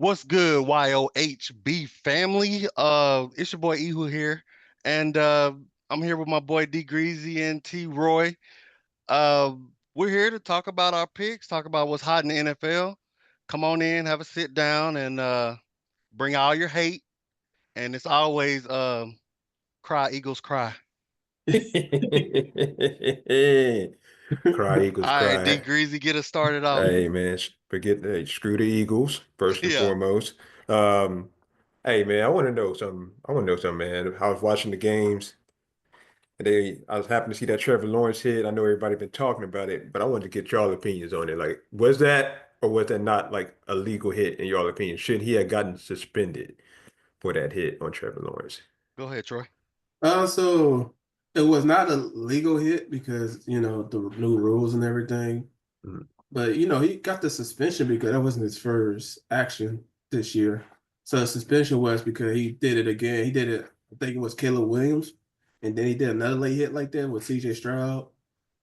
What's good, YOHB family? It's your boy Ehu here, and I'm here with my boy D Greasy and T Roy. Uh, we're here to talk about our picks, talk about what's hot in the NFL. Come on in, have a sit down, and bring all your hate. And it's always cry Eagles cry. Cry Eagles All right, D cry. Greasy, get us started off. Hey man, forget that. Screw the Eagles first and Yeah, foremost. Um, hey man, I want to know something. Man. I was watching the games and I was happy to see that Trevor Lawrence hit. I know everybody been talking about it, but I wanted to get y'all opinions on it. Like, was that or was that not like a legal hit in y'all opinion? Should he have gotten suspended for that hit on Trevor Lawrence? go ahead, Troy. So it was not a legal hit because, the new rules and everything. Mhm. But, he got the suspension because that wasn't his first action this year. So the suspension was because he did it again. He did it, I think it was Caleb Williams. And then he did another late hit like that with CJ Stroud.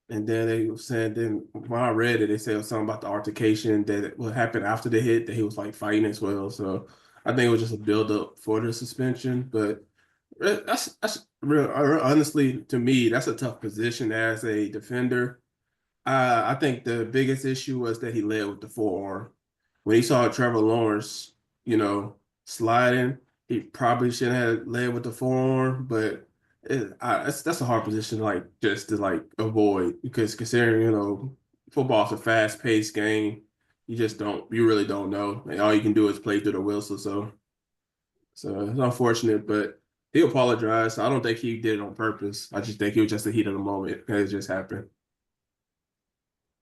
And then they were saying, then when I read it, they said something about the altercation that what happened after the hit, that he was like fighting as well. So I think it was just a build up for the suspension. But that's real. Honestly, to me, that's a tough position as a defender. I think the biggest issue was that he led with the forearm. When he saw Trevor Lawrence, sliding, he probably shouldn't have led with the forearm. But that's a hard position, like just to like avoid because considering football's a fast paced game, you really don't know. And all you can do is play through the whistle. So it's unfortunate, but he apologized. I don't think he did it on purpose. I just think it was just the heat of the moment. It just happened.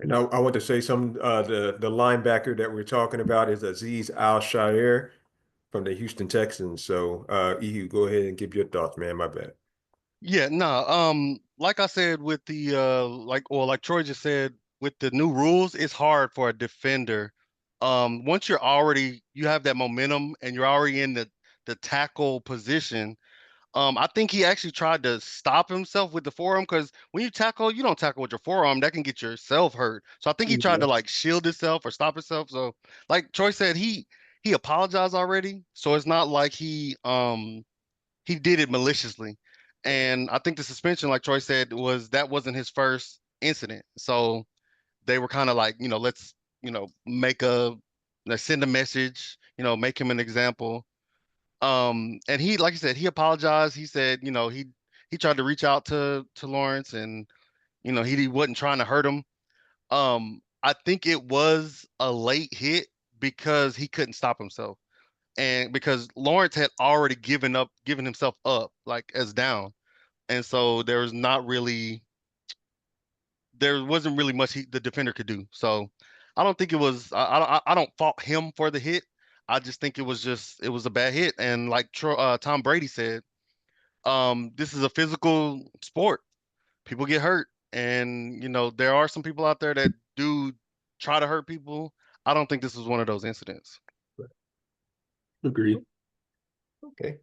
And I want to say some the linebacker that we're talking about is Azeez Al-Shaair from the Houston Texans. So EU, go ahead and give your thoughts, man. My bad. Yeah, no, like I said with the like Troy just said with the new rules, it's hard for a defender. Once you have that momentum and you're already in the tackle position. I think he actually tried to stop himself with the forearm because when you tackle, you don't tackle with your forearm, that can get yourself hurt. So I think he tried Yeah. to like shield himself or stop himself. So like Troy said, he apologized already. So it's not like he did it maliciously. And I think the suspension, like Troy said, that wasn't his first incident. So they were kind of like, let's, let's send a message, make him an example. And he, like I said, he apologized. He said, he tried to reach out to Lawrence and, he wasn't trying to hurt him. I think it was a late hit because he couldn't stop himself and because Lawrence had already given himself up, like as down, and so there wasn't really much the defender could do. So I don't think it was. I don't fault him for the hit. I just think it was a bad hit, and like Tom Brady said, this is a physical sport. People get hurt, and there are some people out there that do try to hurt people. I don't think this was one of those incidents. Agreed. Okay.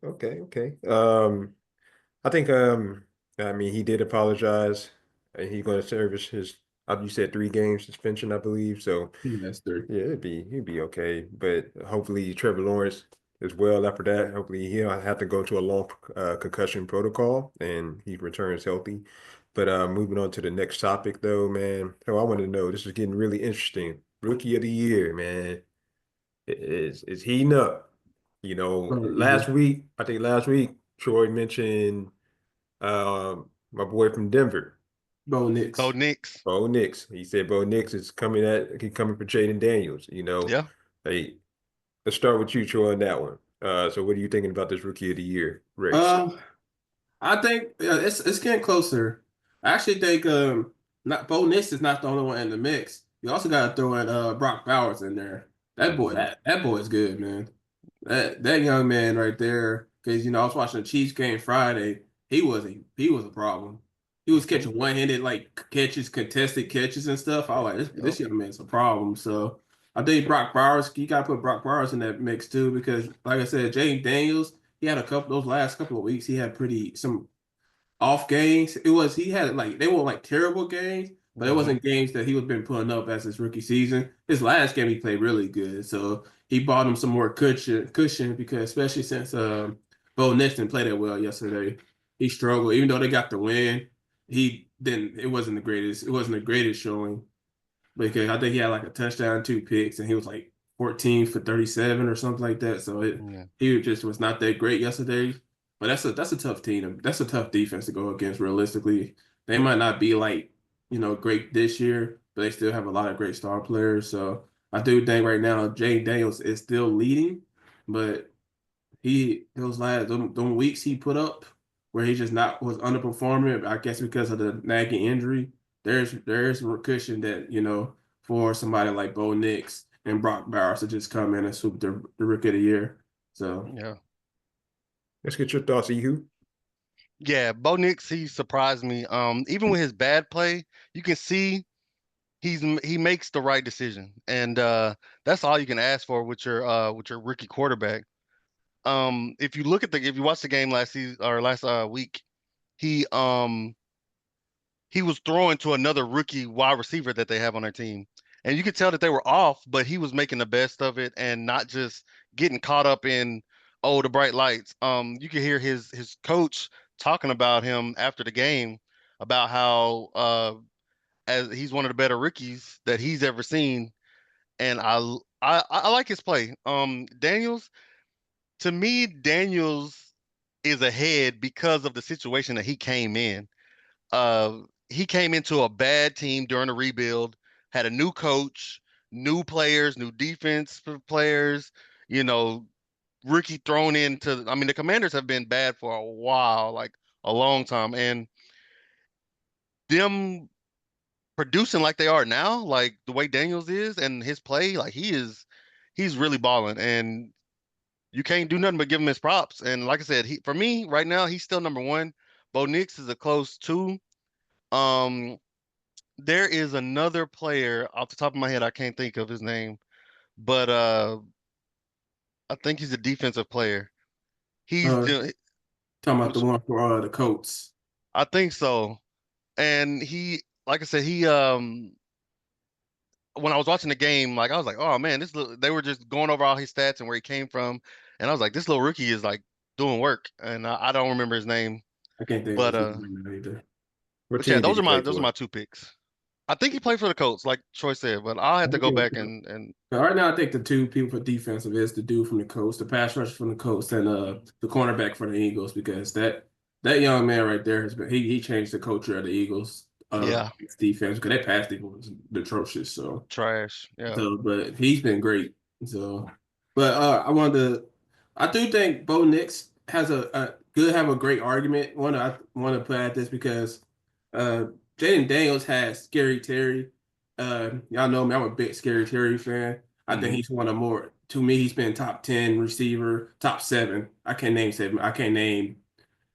I think I mean he did apologize and he's going to service his you said 3 game suspension, I believe. So That's three. yeah, he'd be okay. But hopefully Trevor Lawrence as well after that. Hopefully he'll have to go to a long concussion protocol and he returns healthy. But moving on to the next topic though, man. So I want to know, this is getting really interesting. Rookie of the year, man. Is heating up. Easy. I think last week, Troy mentioned my boy from Denver, Bo Bo Nix. Nix, Bo Nix. He said Bo Nix is coming for Jaden Daniels. yeah. Hey, let's start with you, Troy, on that one. So what are you thinking about this rookie of the year race? Um, I think it's getting closer. I actually think not Bo Nix is not the only one in the mix. You also got to throw in Brock Bowers in there. That boy, Mhm. that boy is good, man. That young man right there, because I was watching the Chiefs game Friday. He was a problem. He was Hmm. catching one-handed like catches, contested catches and stuff. I was like Yep. this young man's a problem. So I think Brock Bowers, you gotta put Brock Bowers in that mix too, because like I said, Jaden Daniels, he had a couple those last couple of weeks, he had pretty some off games. He had like they weren't like terrible games, but it Hmm. wasn't games that he was been putting up as his rookie season. His last game he played really good, so he bought him some more cushion because especially since Bo Nix didn't play that well yesterday, he struggled. Even though they got the win, he didn't. It wasn't the greatest. It wasn't the greatest showing because I think he had like a touchdown, 2 picks, and he was like 14 for 37 or something like that. So Yeah. he just was not that great yesterday. But that's a tough team. That's a tough defense to go against. Realistically, they might not be like great this year, but they still have a lot of great star players. So I do think right now Jay Daniels is still leading, but them weeks he put up where he just not was underperforming, I guess because of the nagging injury, there's a cushion that, for somebody like Bo Nix and Brock Bowers to just come in and swoop the rookie of the year. So Yeah. Let's get your thoughts, Ehud. Yeah, Bo Nix, he surprised me. Even with his bad play, you can see he makes the right decision. And that's all you can ask for with your rookie quarterback. If you look at if you watch the game last season or last week, he um he was throwing to another rookie wide receiver that they have on their team. And you could tell that they were off, but he was making the best of it and not just getting caught up in, oh, the bright lights. You could hear his coach talking about him after the game about how as he's one of the better rookies that he's ever seen. And I like his play. Daniels, to me, Daniels is ahead because of the situation that he came in. Uh, he came into a bad team during the rebuild, had a new coach, new players, new defense players, you know, rookie thrown into. I mean, the Commanders have been bad for a while, like a long time, and them producing like they are now, like the way Daniels is and his play, like he's really balling, and you can't do nothing but give him his props. And like I said, for me right now, he's still number one. Bo Nix is a close two. Um, there is another player off the top of my head, I can't think of his name, but I think he's a defensive player. He's uh doing, talking about the one for the Colts. I think so. And he, like I said, he when I was watching the game, like I was like, oh man, they were just going over all his stats and where he came from, and I was like, this little rookie is like doing work, and I don't remember his name, I can't think of but his name either. What but yeah, team did he play those are for? my two picks. I think he played for the Colts, like Troy said, but I'll have to go back and But right now, I think the two people for defensive is the dude from the Colts, the pass rusher from the Colts, and the cornerback for the Eagles, because that young man right there has been he changed the culture of the Eagles yeah, defense because that pass defense was atrocious. trash, yeah, But he's been great. So, but I do think Bo Nix has have a great argument. I want to put at this because uh, Jaden Daniels has Scary Terry. Y'all know me. I'm a big Scary Terry fan. I think hmm he's one of more. To me, he's been top 10 receiver, top seven. I can't name seven. I can't name.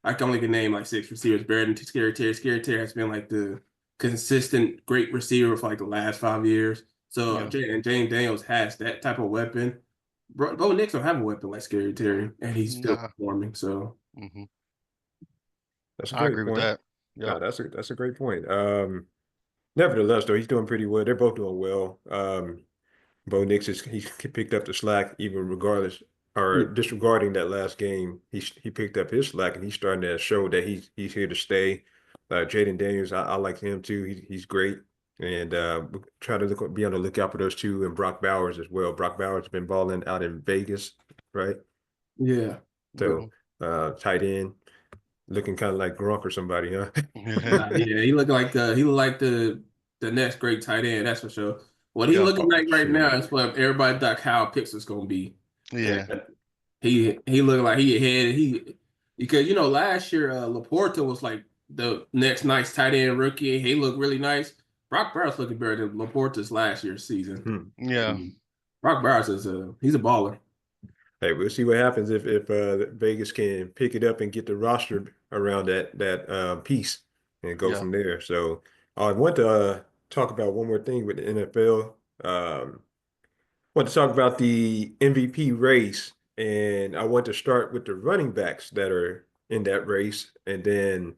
I can only can name like six receivers better than Scary Terry. Scary Terry has been like the consistent great receiver for like the last 5 years. So yeah, and James Daniels has that type of weapon. Bo Nix don't have a weapon like Scary Terry, and he's still nah, performing. So hmm That's a I great agree with point. that. Yep, No, that's a great point. Nevertheless, though, he's doing pretty well. They're both doing well. Bo Nix he picked up the slack even regardless or yeah, disregarding that last game. He picked up his slack and he's starting to show that he's here to stay. Jaden Daniels, I like him too. He's great. And we try to be on the lookout for those two and Brock Bowers as well. Brock Bowers has been balling out in Vegas, right? yeah. So hmm tight end, looking kind of like Gronk or somebody, huh? Yeah, he look like the next great tight end. That's for sure. What he yeah, looking Oh, like right now shoot. is what everybody thought Kyle Pitts was gonna be. And yeah, he looked like he ahead. Because last year Laporta was like the next nice tight end rookie. He looked really nice. Brock Bowers looking better than Laporta's last year's season. Hmm. yeah, And Brock Bowers is he's a baller. Hey, we'll see what happens if Vegas can pick it up and get the roster around that piece and go yeah. from there. So I want to talk about one more thing with the NFL. I want to talk about the MVP race, and I want to start with the running backs that are in that race, and then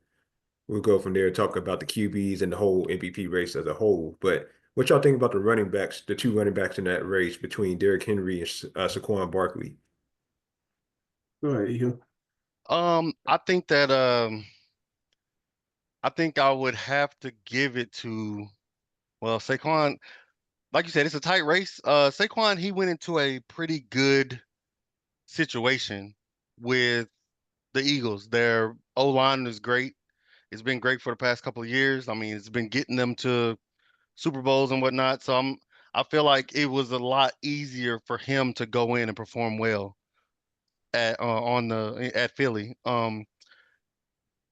we'll go from there and talk about the QBs and the whole MVP race as a whole. But What y'all think about the running backs, the two running backs in that race between Derrick Henry and Saquon Barkley? Go ahead, you. I think that I think I would have to give it to Saquon. Like you said, it's a tight race. Saquon, he went into a pretty good situation with the Eagles. Their O line is great. It's been great for the past couple of years. I mean, it's been getting them to Super Bowls and whatnot. So I feel like it was a lot easier for him to go in and perform well at Philly.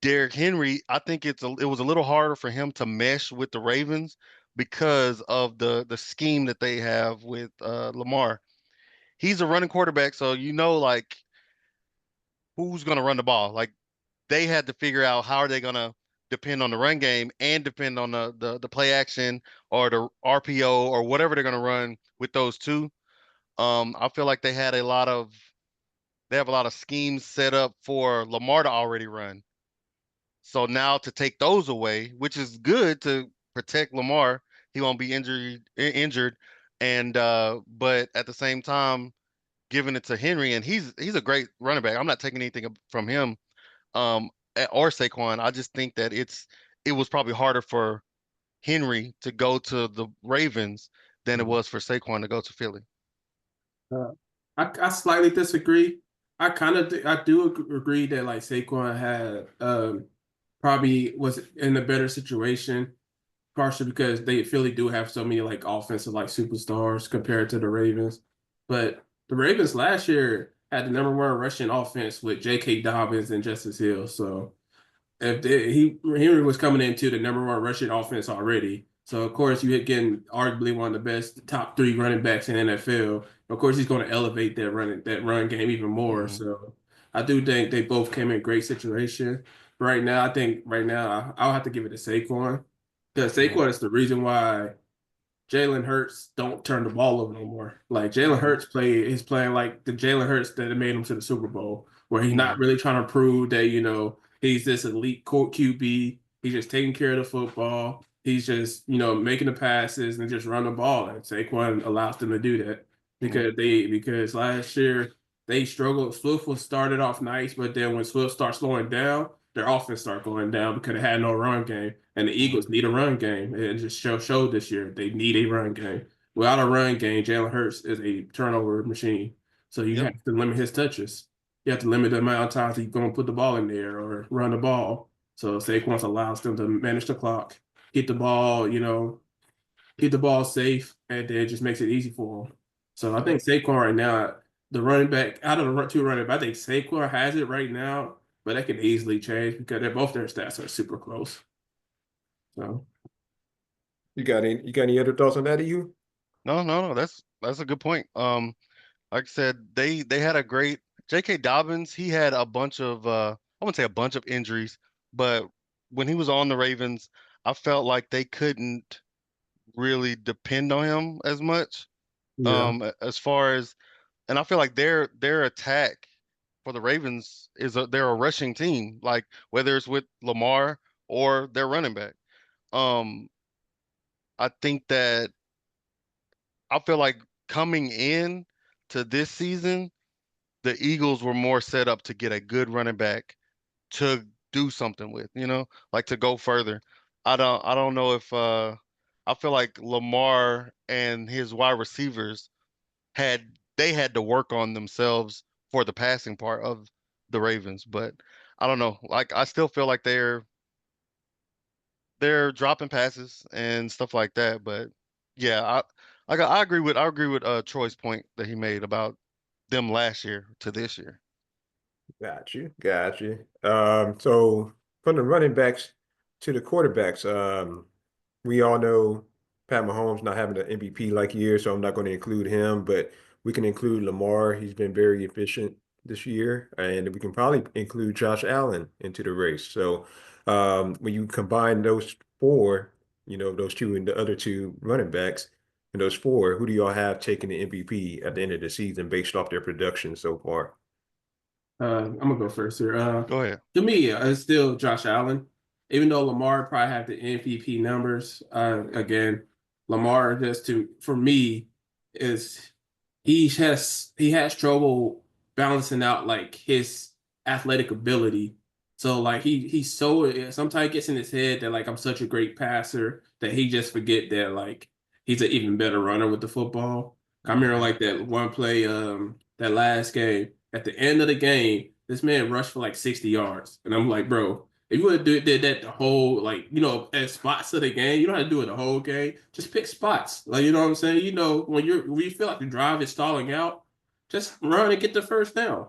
Derrick Henry, I think it was a little harder for him to mesh with the Ravens because of the scheme that they have with Lamar. He's a running quarterback, so like who's going to run the ball. Like they had to figure out how are they going to depend on the run game and depend on the play action or the RPO or whatever they're going to run with those two. I feel like they have a lot of schemes set up for Lamar to already run. So now to take those away, which is good to protect Lamar, he won't be injured, and but at the same time, giving it to Henry, and he's a great running back. I'm not taking anything from him, or Saquon. I just think that it was probably harder for Henry to go to the Ravens than it was for Saquon to go to Philly. Uh, I slightly disagree. I do agree that like Saquon had probably was in a better situation, partially because they Philly do have so many like offensive like superstars compared to the Ravens. But the Ravens last year had the number one rushing offense with J.K. Dobbins and Justice Hill. So if Henry was coming into the number one rushing offense already. So of course you hit getting arguably one of the best top three running backs in NFL. Of course he's going to elevate that run game even more. Hmm. So I do think they both came in great situation. Right now, I think right now I'll have to give it to Saquon because Hmm. Saquon is the reason why Jalen Hurts don't turn the ball over no more. Like Jalen Hmm. Hurts is playing like the Jalen Hurts that made him to the Super Bowl, where he's not Hmm. really trying to prove that he's this elite court QB. He's just taking care of the football. He's just making the passes and just run the ball. And Saquon allows them to do that Hmm. because last year they struggled. Swift was started off nice, but then when Swift starts slowing down, their offense start going down because they had no run game. And the Hmm. Eagles need a run game. It just showed this year they need a run game. Without a run game, Jalen Hurts is a turnover machine. So you Yep. have to limit his touches. You have to limit the amount of times he's going to put the ball in there or run the ball. So Saquon allows them to manage the clock, get the ball, get the ball safe, and then it just makes it easy for him. So I Yep. think Saquon right now, the running back out of the two running back, I think Saquon has it right now, but that can easily change because both their stats are super close. So. You got any other thoughts on that, you? No, no, no. That's a good point. Like I said, they had a great J.K. Dobbins. He had a bunch of I wouldn't say a bunch of injuries, but when he was on the Ravens, I felt like they couldn't really depend on him as much. Yeah. As far as and I feel like their attack for the Ravens they're a rushing team, like whether it's with Lamar or their running back. Um, I think that I feel like coming in to this season, the Eagles were more set up to get a good running back to do something with, like to go further. I don't know if I feel like Lamar and his wide receivers had to work on themselves for the passing part of the Ravens, but I don't know. Like I still feel like they're dropping passes and stuff like that, but yeah, I agree with Troy's point that he made about them last year to this year. Got you. Got you. So from the running backs to the quarterbacks, we all know Pat Mahomes not having an MVP like year, so I'm not going to include him, but we can include Lamar. He's been very efficient this year, and we can probably include Josh Allen into the race. So when you combine those four, those two and the other two running backs, and those four, who do y'all have taking the MVP at the end of the season based off their production so far? I'm gonna go first here. Go ahead. To me, it's still Josh Allen, even though Lamar probably have the MVP numbers. Again, Lamar for me is he has trouble balancing out like his athletic ability. So like he's so sometimes gets in his head that like I'm such a great passer that he just forget that like he's an even better runner with the football. I remember like that one play that last game at the end of the game, this man rushed for like 60 yards. And I'm like, bro, if you would have did that the whole, like, at spots of the game, you don't have to do it the whole game. Just pick spots. Like, you know what I'm saying? When you feel like the drive is stalling out, just run and get the first down.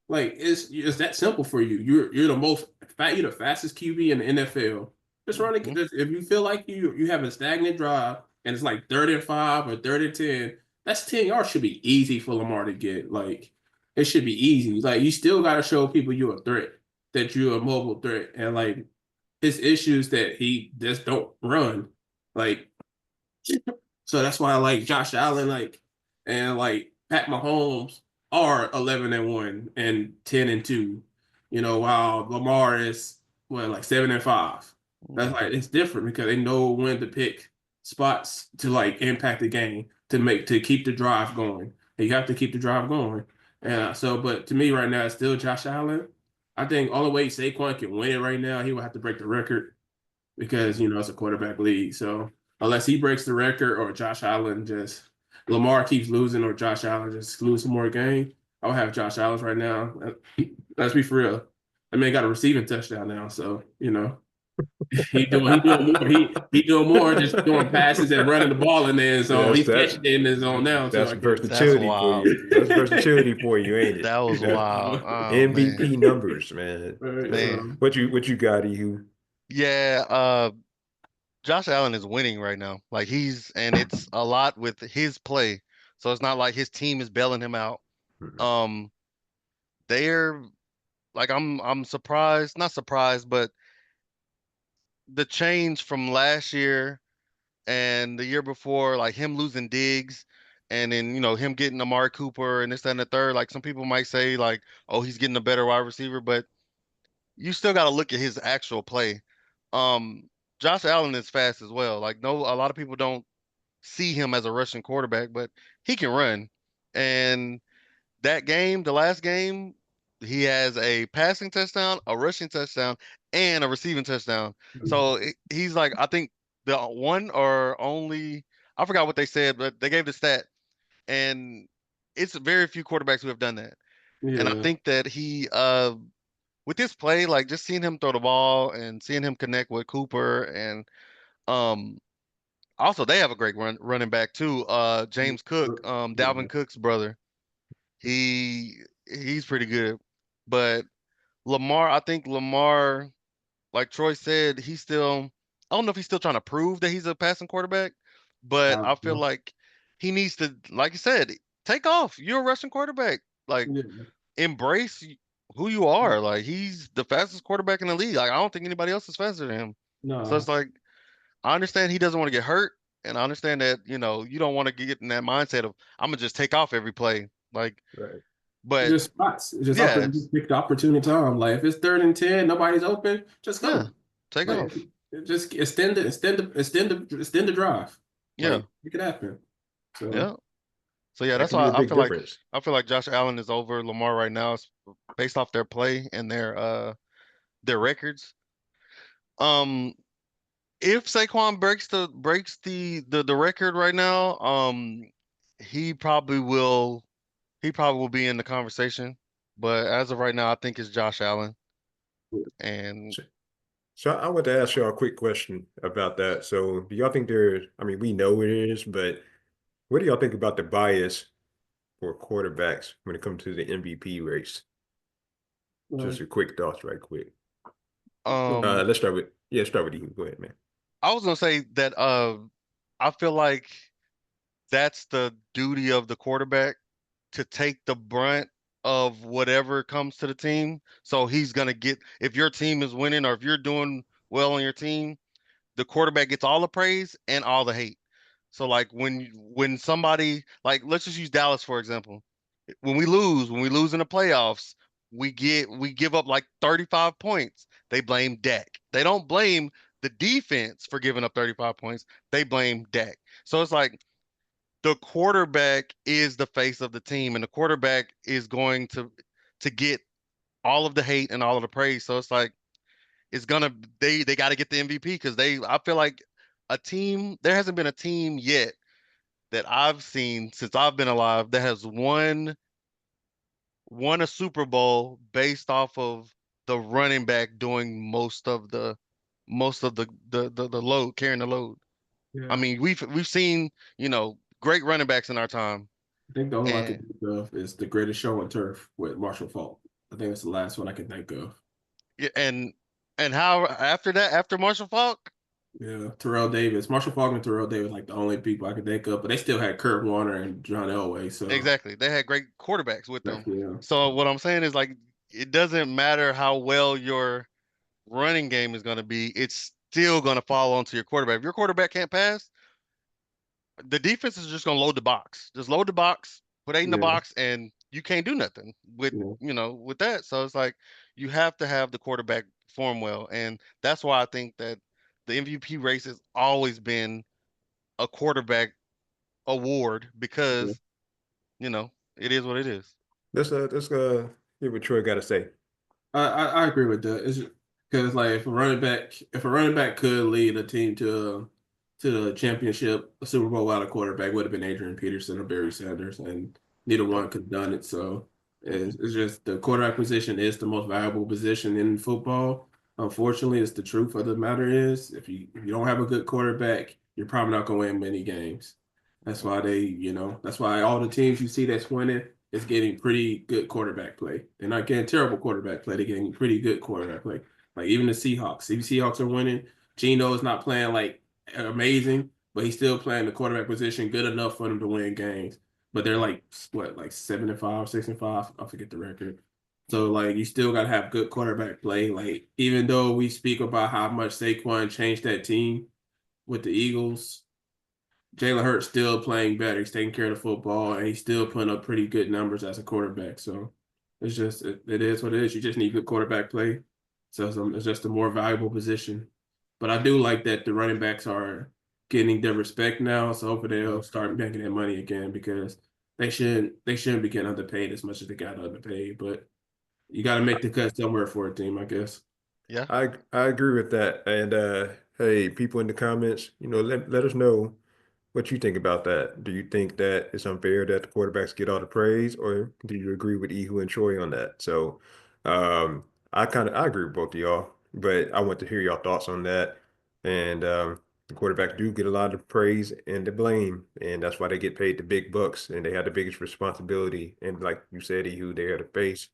Like, it's that simple for you. You're the fastest QB in the NFL. Just run and Mhm. if you feel like you have a stagnant drive and it's like 30-5 or 30-10, that's 10 yards should be easy for Lamar to get. Like, it should be easy. Like, you still got to show people you're a threat, that you're a mobile threat, and like his issues that he just don't run. Like, so that's why I like Josh Allen, like, and like Pat Mahomes are 11-1 and 10-2. While Lamar is like 7-5. That's like it's different because they know when to pick spots to like impact the game to keep the drive going. And you have to keep the drive going. And but to me right now, it's still Josh Allen. I think only way Saquon can win it right now, he will have to break the record because it's a quarterback league. So unless he breaks the record or Josh Allen just Lamar keeps losing or Josh Allen just losing more games, I'll have Josh Allen right now. Let's be for real. That man got a receiving touchdown now, so he doing more. He doing more just throwing passes and running the ball in the end zone. That's He's catching it in the zone now too, that's I guess. That's versatility for wild. you. That's versatility for you, ain't it? That was wild. Oh man, MVP numbers, man. Right, man. What you got, Ehu? Yeah. Josh Allen is winning right now. Like and it's a lot with his play. So it's not like his team is bailing him out. Mhm. Um, they're like I'm surprised, not surprised, but the change from last year and the year before, like him losing Diggs and then, him getting Amari Cooper and this, that, and the third, like some people might say like, oh, he's getting a better wide receiver, but you still got to look at his actual play. Um, Josh Allen is fast as well. Like no, a lot of people don't see him as a rushing quarterback, but he can run. And the last game, he has a passing touchdown, a rushing touchdown, and a receiving touchdown. So he's like, I think the one or only, I forgot what they said, but they gave the stat, and it's very few quarterbacks who have done that. And I Yeah. think that with this play, like just seeing him throw the ball and seeing him connect with Cooper and um also they have a great running back too. James Cook, Dalvin Cook's brother. He's pretty good. But I think Lamar, like Troy said, I don't know if he's still trying to prove that he's a passing quarterback, but I feel like he needs to, like you said, take off. You're a rushing quarterback. Like Yeah. embrace who you are. Like he's the fastest quarterback in the league. Like I don't think anybody else is faster than him. So it's No. like I understand he doesn't want to get hurt, and I understand that, you don't want to get in that mindset of I'm gonna just take off every play. Like, Right. It's but just spots. It's just yeah, just pick the opportunity time. Like if it's 3rd and 10, nobody's open, just yeah, go. take Like off. just extend the drive. Yeah, Like it could happen. So yeah. So yeah, That that's can be why a big difference. I feel like Josh Allen is over Lamar right now, based off their play and their records. Um, if Saquon breaks the record right now, he probably will be in the conversation. But as of right now, I think it's Josh Allen. And So, so I want to ask y'all a quick question about that. So do y'all think I mean, we know it is, but what do y'all think about the bias for quarterbacks when it comes to the MVP race? uh, Just a quick thoughts right quick. um, Start with you. Go ahead, man. I was gonna say that I feel like that's the duty of the quarterback to take the brunt of whatever comes to the team. So he's gonna get if your team is winning or if you're doing well on your team, the quarterback gets all the praise and all the hate. So like when somebody like let's just use Dallas for example. When we lose in the playoffs, we give up like 35 points. They blame Dak. They don't blame the defense for giving up 35 points, they blame Dak. So it's like the quarterback is the face of the team, and the quarterback is going to get all of the hate and all of the praise. So it's like it's gonna they got to get the MVP because I feel like a team there hasn't been a team yet that I've seen since I've been alive that has won a Super Bowl based off of the running back doing most of the load, carrying the load. I Yeah. mean, we've seen, great running backs in our time. I think the only one I can And think of is The Greatest Show on Turf with Marshall Faulk. I think that's the last one I can think of. yeah, and how after that, after Marshall Faulk, Yeah, Terrell Davis, Marshall Faulk and Terrell Davis, like the only people I can think of, but they still had Kurt Warner and John Elway. So, exactly. They had great quarterbacks with them. yeah, So what I'm saying is like it doesn't matter how well your running game is going to be, it's still going to fall onto your quarterback. If your quarterback can't pass, the defense is just gonna load the box. Just load the box, put eight in the yeah, box, and you can't do nothing with yeah, with that. So it's like you have to have the quarterback perform well, and that's why I think that the MVP race has always been a quarterback award yeah. because it is what it is. Let's hear what Troy got to say. I agree with that. It's because like if a running back could lead a team to the championship, a Super Bowl without a quarterback would have been Adrian Peterson or Barry Sanders, and neither Yep. one could have done it. So Hmm. it's just the quarterback position is the most valuable position in football. Unfortunately, it's the truth of the matter is if you don't have a good quarterback, you're probably not going to win many games. That's why that's why all the teams you see that's winning is getting pretty good quarterback play. They're not getting terrible quarterback play. They're getting pretty good quarterback play. Like even the Seahawks. If the Seahawks are winning, Geno is not playing like amazing, but he's still playing the quarterback position good enough for them to win games. But they're like what, like 7-5, 6-5. I forget the record. So like you still gotta have good quarterback play. Like even though we speak about how much Saquon changed that team with the Eagles, Jalen Hurts still playing better. He's taking care of the football, and he's still putting up pretty good numbers as a quarterback. So it is what it is. You just need good quarterback play. So it's just a more valuable position. But I do like that the running backs are getting their respect now. So hopefully they'll start making that money again because they shouldn't be getting underpaid as much as they got underpaid. But you got to make the cut somewhere for a team, I guess. Yeah. I agree with that. And hey, people in the comments, let us know what you think about that. Do you think that it's unfair that the quarterbacks get all the praise, or do you agree with Ihu and Troy on that? So, I agree with both of y'all, but I want to hear y'all thoughts on that. And the quarterbacks do get a lot of praise and the blame, and that's why they get paid the big bucks, and they have the biggest responsibility. And like you said, Ihu, they are the face.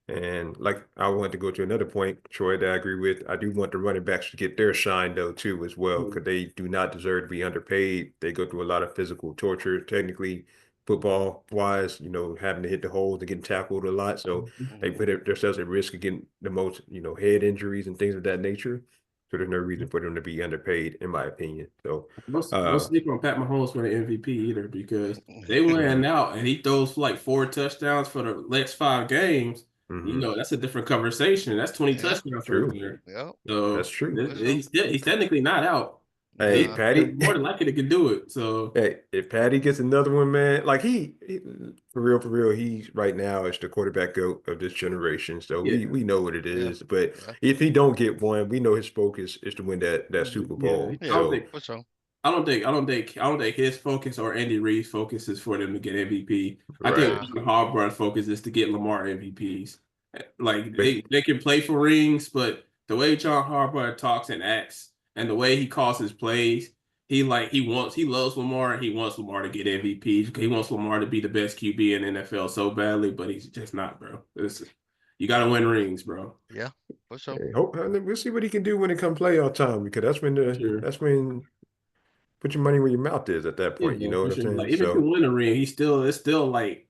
And like I want to go to another point, Troy, that I agree with. I do want the running backs to get their shine though too as well, because they do not deserve to be underpaid. They go through a lot of physical torture, technically, football wise, having to hit the holes and getting tackled a lot. So they Hmm. put themselves at risk of getting the most, head injuries and things of that nature. So there's no reason for them to be underpaid, in my opinion. So Don't uh sleep on Pat Mahomes for the MVP either because they went out and he throws for like 4 touchdowns for the next 5 games. mhm. That's a different conversation. That's 20 Yeah, touchdowns right True. there. yeah, That's So true. for sure. he's technically not out. Hey, He Nah, Patty. more than likely to can do it. So Hey, if Patty gets another one, man, like for real, he's right now is the quarterback GOAT of this generation. So yeah, we know what it yeah, is. But yeah, if he don't get one, we know his focus is to win that Super yeah. Bowl. I yeah, don't So think for sure. I don't think his focus or Andy Reid's focus is for them to get MVP. I think right. Nah, John Harbaugh's focus is to get Lamar MVPs. Like But they can play for rings, but the way John Harbaugh talks and acts and the way he calls his plays, he loves Lamar and he wants Lamar to get MVPs. He wants Lamar to be the best QB in NFL so badly, but he's just not, bro. You got to win rings, bro. yeah, for sure. hey, we'll see what he can do when it comes playoff time, because Sure. that's when put your money where your mouth is at that Yeah, point. You bro, know for what I'm sure. Like saying? even if you So win a ring, it's still like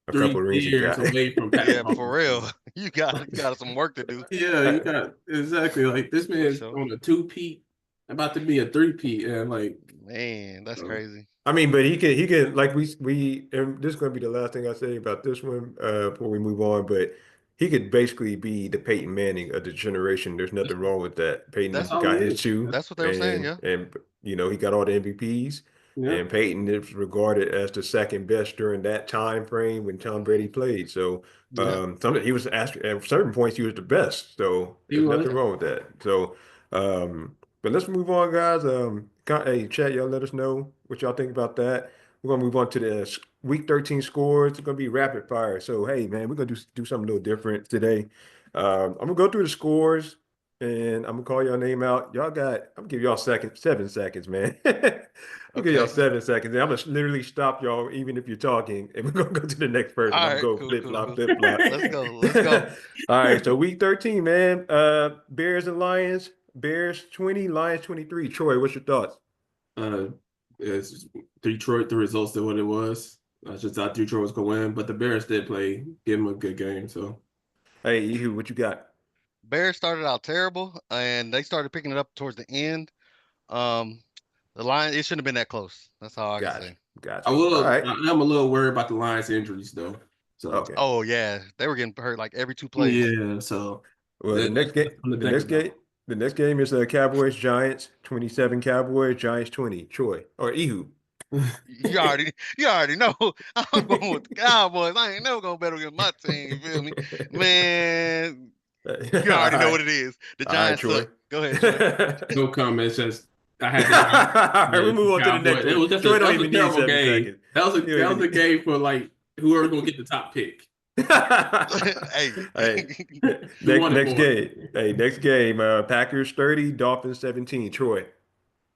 a couple three of rings he years got. away from Pat Yeah, for Mahomes. real. Bro. You got some work to do Yeah, you got exactly like this for man's sure. on a two-peat, about to be a three-peat, and like Man, that's um, crazy. I mean, but he can like we and this is gonna be the last thing I say about this one before we move on, but he could basically be the Peyton Manning of the generation. There's nothing wrong with that. That's That's Peyton all got he his is. two, that's what they were saying. Yeah. and he got all the MVPs. Yeah. And Peyton is regarded as the second best during that time frame when Tom Brady played. So Yeah. he was asked at certain points he was the best. So He there's was. nothing wrong with that. So but let's move on, guys. Hey, chat, y'all let us know what y'all think about that. We're gonna move on to the week 13 scores. It's gonna be rapid fire. So hey man, we're gonna do something a little different today. I'm gonna go through the scores and I'm gonna call your name out. I'm gonna give y'all 7 seconds, man. I'll give y'all Okay. 7 seconds. And I'm gonna literally stop y'all even if you're talking, and we're gonna go to the next person. All I'm right. gonna go Cool. flip Cool. flop, Cool. flip flop. Let's go. Let's go. All right, so week 13, man. Bears and Lions. Bears 20, Lions 23. Troy, what's your thoughts? Uh, it's Detroit. The results that what it was. I just thought Detroit was gonna win, but the Bears did play, give them a good game. So Hey, Ehud, what you got? Bears started out terrible, and they started picking it up towards the end. Um, the line it shouldn't have been that close. That's all I can Gotcha, say. gotcha. All right, I'm a little worried about the Lions' injuries though. So okay. Oh yeah, they were getting hurt like every 2 plays. yeah, so Well, that's something to the think next about. game, the next game is Cowboys Giants 27 Cowboys Giants 20. Troy or Ehud. You already know. I'm going with the Cowboys. I ain't never gonna bet against my team. You feel me, man? All You already know right, what it is. The all right, Giants Troy. suck. Go ahead, Troy. No comments. Just I All had to right, we the move on to the next Cowboys. It one. was just Troy don't that was a even need terrible seven game. seconds. That You don't was a even game for like whoever gonna get the top pick. Hey, Hey, We wanted next more. game. Hey, next game. Packers 30, Dolphins 17. Troy.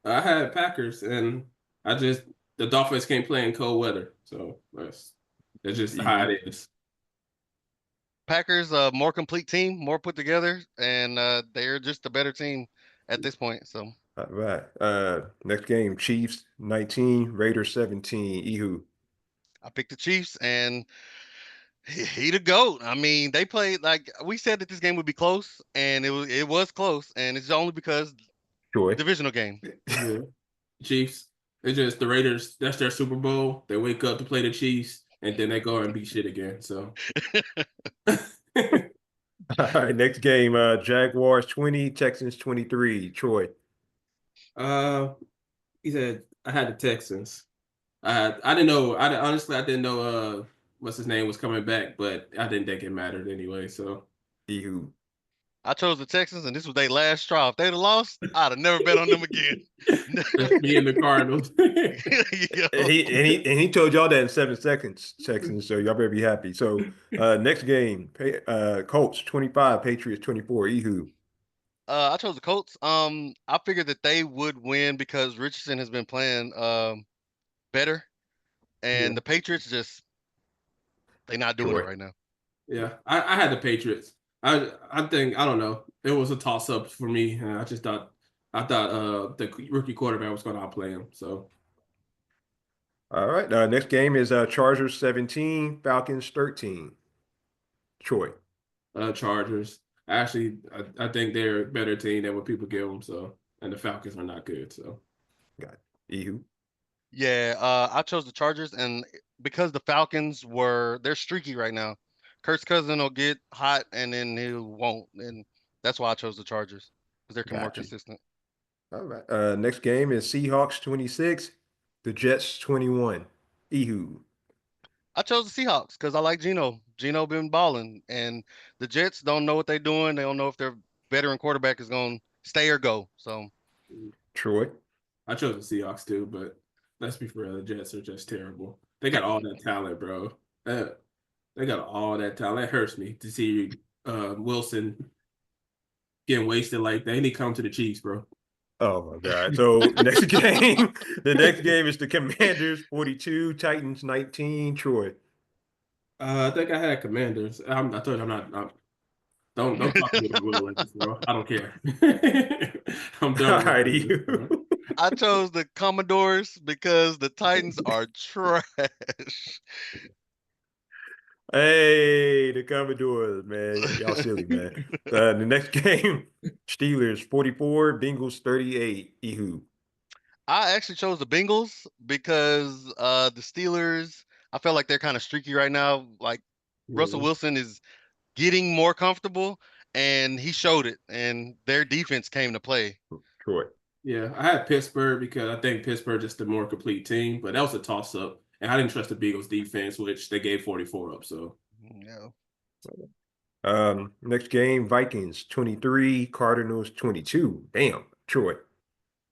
I had Packers, and I just the Dolphins can't play in cold weather, so that's just how You. it is. Packers, more complete team, more put together, and they're just a better team at this point. So All right. Next game. Chiefs 19, Raiders 17. Ehud. I picked the Chiefs, and he the goat. I mean, they played like we said that this game would be close, and it was close, and it's only because Troy. divisional game. Yeah. Chiefs. It's just the Raiders. That's their Super Bowl. They wake up to play the Chiefs, and then they go and beat shit again. So, All right. Next game. Jaguars 20, Texans 23. Troy. uh, he said I had the Texans. I didn't know. Honestly I didn't know. What's his name was coming back, but I didn't think it mattered anyway. So, Ehud. I chose the Texans, and this was their last straw. If they'd have lost, I'd have never bet on them again. just me and the Cardinals. Yo. And he told y'all that in 7 seconds, Texans. So y'all better be happy. So next game. Colts 25, Patriots 24. Ehud. I chose the Colts. I figured that they would win because Richardson has been playing better, Yeah, and the Patriots just they not doing it Troy. right now. yeah. I had the Patriots. I think I don't know. It was a toss up for me. I thought the rookie quarterback was going to outplay him. So All right. Next game is Chargers 17, Falcons 13. Troy. Chargers. Actually, I think they're a better team than what people give them. So and the Falcons are not good. So Got Ehud. Yeah, I chose the Chargers, and because the Falcons they're streaky right now. Kurt's cousin will get hot, and then he won't, and that's why I chose the Chargers because they're more Got you. consistent. All right. Next game is Seahawks 26, the Jets 21. Ehud. I chose the Seahawks because I like Geno. Geno been balling, and the Jets don't know what they're doing. They don't know if their veteran quarterback is going to stay or go. So Troy. I chose the Seahawks too. But let's be real, the Jets are just terrible. They got all that talent, bro. They got all that talent. It hurts me to see Wilson getting wasted like that. He need to come to the Chiefs, bro. Oh my God. So next game, the next game is the Commanders 42, Titans 19. Troy. I think I had Commanders. I told you don't talk to me about Will Levis, bro. I don't care. I'm All done with right, Will Levis, Ehud. bro. I chose the Commodores because the Titans are trash. Hey, the Commodores, man. Y'all silly, man. The next game, Steelers 44, Bengals 38. Ehud. I actually chose the Bengals because the Steelers, I feel like they're kind of streaky right now. Like Russell Yeah. Wilson is getting more comfortable, and he showed it, and their defense came to play. Troy. Yeah, I had Pittsburgh because I think Pittsburgh just a more complete team, but that was a toss up. And I didn't trust the Beagles defense, which they gave 44 up. So Yeah. Next game, Vikings 23, Cardinals 22. Damn, Troy.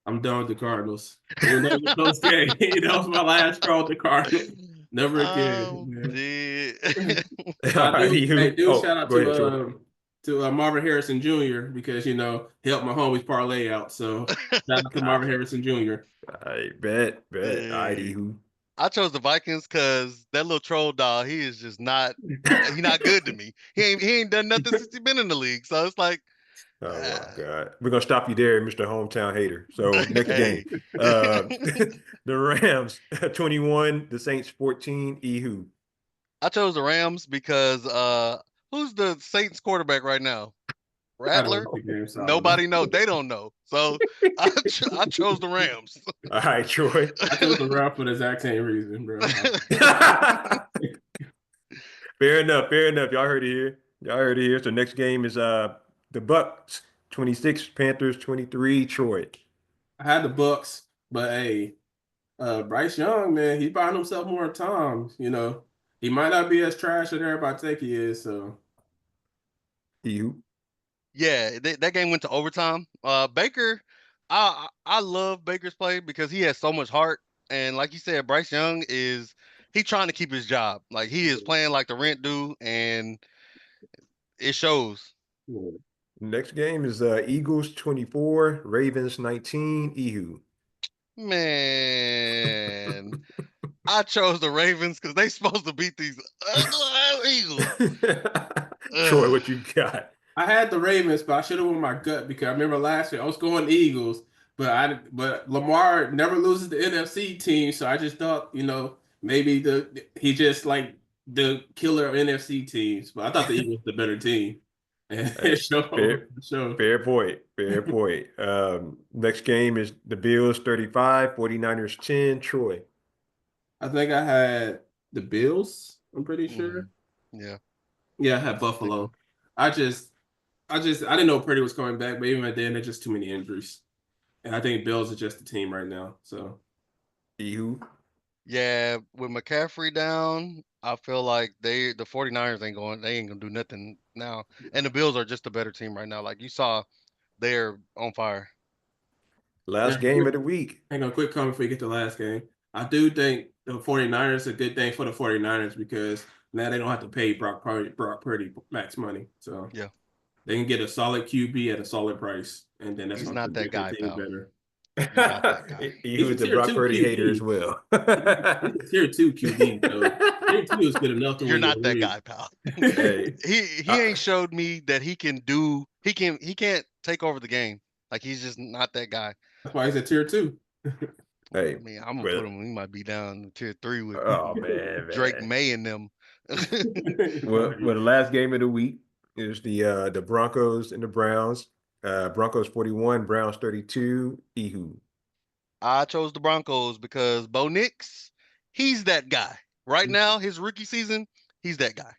I'm done with the Cardinals. Even though it was a close game, that was my last straw with the Cardinals. Never again, man. Dude. But I do Oh, shout out go ahead, Troy. to Marvin Harrison Jr. because he helped my homies parlay out. So shout out to Marvin Harrison Jr. I bet. Hey. Who? I chose the Vikings because that little troll dog, he is just not he not good to me. He ain't done nothing since he been in the league. So it's like Oh my God. We're gonna stop you there, Mr. Hometown Hater. So next game. hey. The Rams 21, the Saints 14. Ehud. I chose the Rams because who's the Saints quarterback right now? I don't Rattler? know the game, so I don't know. Nobody know. They don't know. So I chose the Rams. All right, Troy. I chose the Rams for the exact same reason, bro. Fair enough. Y'all heard it here. So next game is the Bucks 26, Panthers 23, Troy. I had the Bucks, but hey, Bryce Young, man, he's buying himself more time. He might not be as trash as everybody think he is. So Ehud. Yeah, that game went to overtime. Baker, I love Baker's play because he has so much heart, and like you said, Bryce Young he trying to keep his job. Like he is playing like the rent due, and it shows. yeah. Next game is Eagles 24, Ravens 19, Ehud. Man, I chose the Ravens because they supposed to beat these Eagles. Troy, Ugh. what you got? I had the Ravens, but I should have won my gut because I remember last year I was going Eagles, but Lamar never loses the NFC team, so I just thought maybe he just like the killer NFC teams, but I thought the Eagles the better team, and Hey, fair, so fair point. Next game is the Bills 35, 49ers 10, Troy. I think I had the Bills. I'm pretty sure. Yeah, Yeah, I had I think Buffalo. I just, I didn't know Purdy was coming back, but even then, there's just too many injuries. And I think Bills are just the team right now. So Ehud. yeah, with McCaffrey down, I feel like the 49ers they ain't gonna do nothing now. And the Bills are just a better team right now. Like you saw, they're on fire. Last yeah, game of the week. hang on, quick comment before we get to the last game. I do think the 49ers is a good thing for the 49ers because now they don't have to pay Brock Purdy max money. So Yeah, they can get a solid QB at a solid price. And then that's he's going to not that make their guy, team pal. better. He's not that guy. He's a Ehud's a tier Brock two Purdy hater as QB. well. He's a tier two QB. So tier two is good enough to You're win your not that league. guy, pal. Hey, He ain't showed me that he can't take over the game. Like he's just not that guy. That's why he's a tier two. hey, I mean, I'm gonna well, put him. He might be down to tier 3 with oh man, Drake man. May and them. Well, the last game of the week is the Broncos and the Browns. Broncos 41, Browns 32. Ehud. I chose the Broncos because Bo Nix, he's that guy. Right now, his rookie season, he's that guy.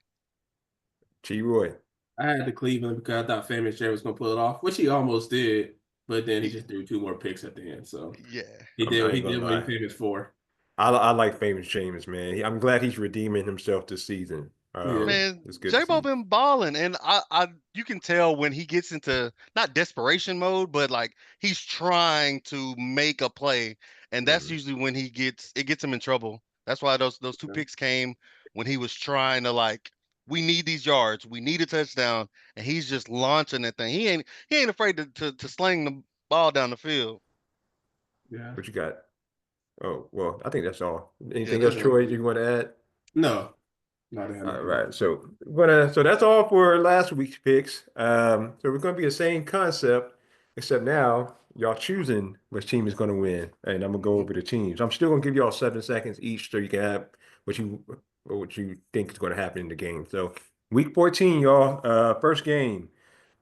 T. Roy. I had the Cleveland because I thought Famous Jay was going to pull it off, which he almost did, but then he He, just threw two more picks at the end. So yeah. I he ain't gonna did what he lie. famous for. I like famous James, man. I'm glad he's redeeming himself this season. Yeah. Man, It's good to J-Bo see. been balling, and you can tell when he gets into not desperation mode, but like he's trying to make a play, and that's Mhm. usually when it gets him in trouble. That's why those two picks came when he was trying to like, we need these yards, we need a touchdown, and he's just launching that thing. He ain't afraid to sling the ball down the field. Yeah. What you got? Oh, well, I think that's all. Yeah, Anything else, that's Yeah. it. Troy, you want to add? No, not had All nothing right. else. So that's all for last week's picks. So we're gonna be the same concept, except now y'all choosing which team is gonna win. And I'm gonna go Mhm. over the teams. I'm still gonna give y'all 7 seconds each so you can have what you think is gonna happen in the game. So week 14, y'all. First game,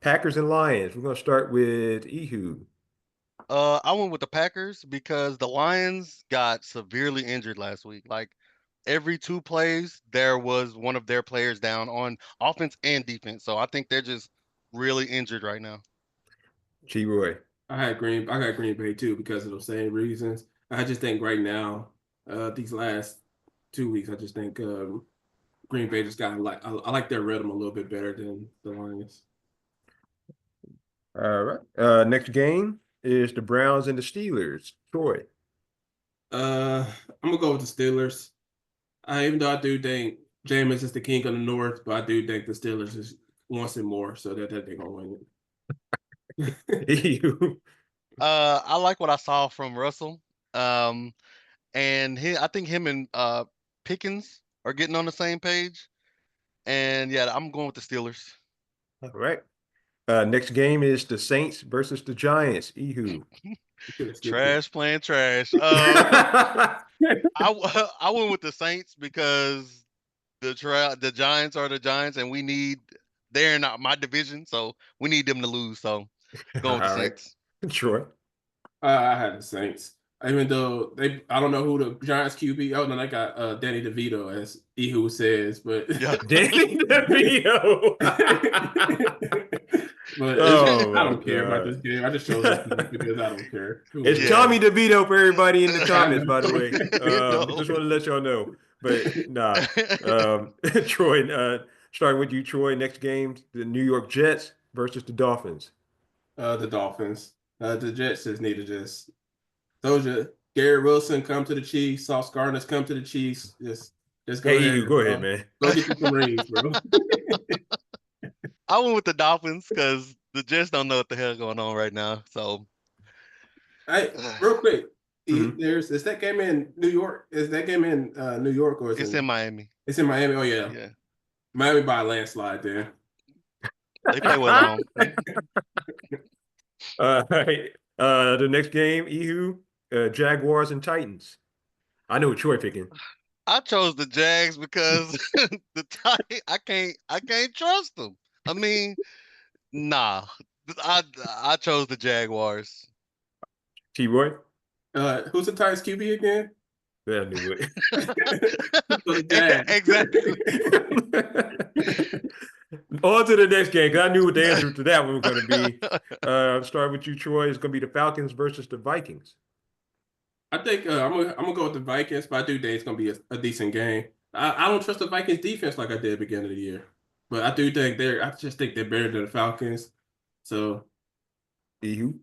Packers and Lions. We're gonna start with Ehud. I went with the Packers because the Lions got severely injured last week. Like every 2 plays there was one of their players down on offense and defense. So I think they're just really injured right now. T-Roy. I got Green Bay too because of those same reasons. I just think right now, these last 2 weeks, I just think Green Bay just got I like their rhythm a little bit better than the Lions. All right. Next game is the Browns and the Steelers. Troy. I'm gonna go with the Steelers. Even though I do think Jameis is the king of the North, but I do think the Steelers just wants it more, so that they're gonna win it. You. I like what I saw from Russell. And I think him and Pickens are getting on the same page. And yeah, I'm going with the Steelers. All right. Next game is the Saints versus the Giants. Ehu. Trash playing trash. I went with the Saints because the Giants are the Giants, and they're not my division, so we need them to lose. So going with the All right. Saints. Troy. I had the Saints. Even though I don't know who the Giants QB. Oh no, they got Danny DeVito, as Ehu says, but Yeah. Danny DeVito. But Oh, I don't care about God. this game. I just chose this game because I don't care. It's Yeah. Tommy DeVito for everybody in the comments, by the way. No. Just want to let y'all know. But nah. Troy, starting with you, Troy. Next game, the New York Jets versus the Dolphins. The Dolphins. The Jets just need to just told you Garrett Wilson come to the Chiefs, Sauce Gardner's come to the Chiefs. Just go ahead. Hey, go ahead, man. Go get you some rings, bro. I went with the Dolphins because the Jets don't know what the hell going on right now. So, Hey, real quick, Mhm. is that game in New York? Is that game in New York or is it's in Miami. It's in Miami. Oh yeah, Yeah, Miami by a landslide. There. they play well at home. All right. The next game, Ehu, Jaguars and Titans. I know what Troy picking. I chose the Jags because I can't trust them. I mean, nah. I chose the Jaguars. T-Roy? Who's the Titans QB again? Yeah, I knew it. For the Jags. Exactly. On to the next game, because I knew what the answer to that one was going to be. Start with you, Troy. It's going to be the Falcons versus the Vikings. I think I'm gonna go with the Vikings, but I do think it's gonna be a decent game. I don't trust the Vikings defense like I did at the beginning of the year, but I do think I just think they're better than the Falcons. So Ehu?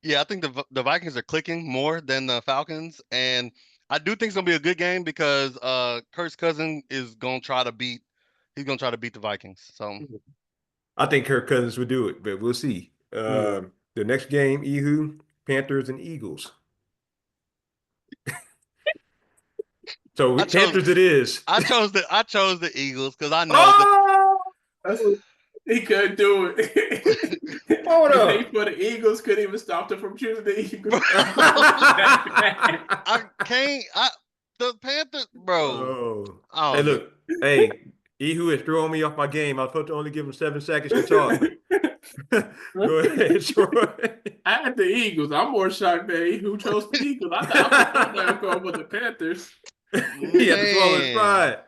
Yeah, I think the Vikings are clicking more than the Falcons, and I do think it's gonna be a good game because Kirk's cousin is gonna try to beat. He's gonna try to beat the Vikings. So I think Kirk Cousins would do it, but we'll see. The next game, Ehu, Panthers and Eagles. So Panthers it is. I chose the Eagles because I know Oh! he couldn't do it. Hold up. For the Eagles couldn't even stop them from choosing the Eagles. I can't. The Panthers, bro. Oh. Hey, look. Hey, Ehu is throwing me off my game. I was supposed to only give him 7 seconds to talk. Go ahead, Troy. I had the Eagles. I'm more shocked that who chose the Eagles. I thought I was going with the Panthers. He had to swallow his pride.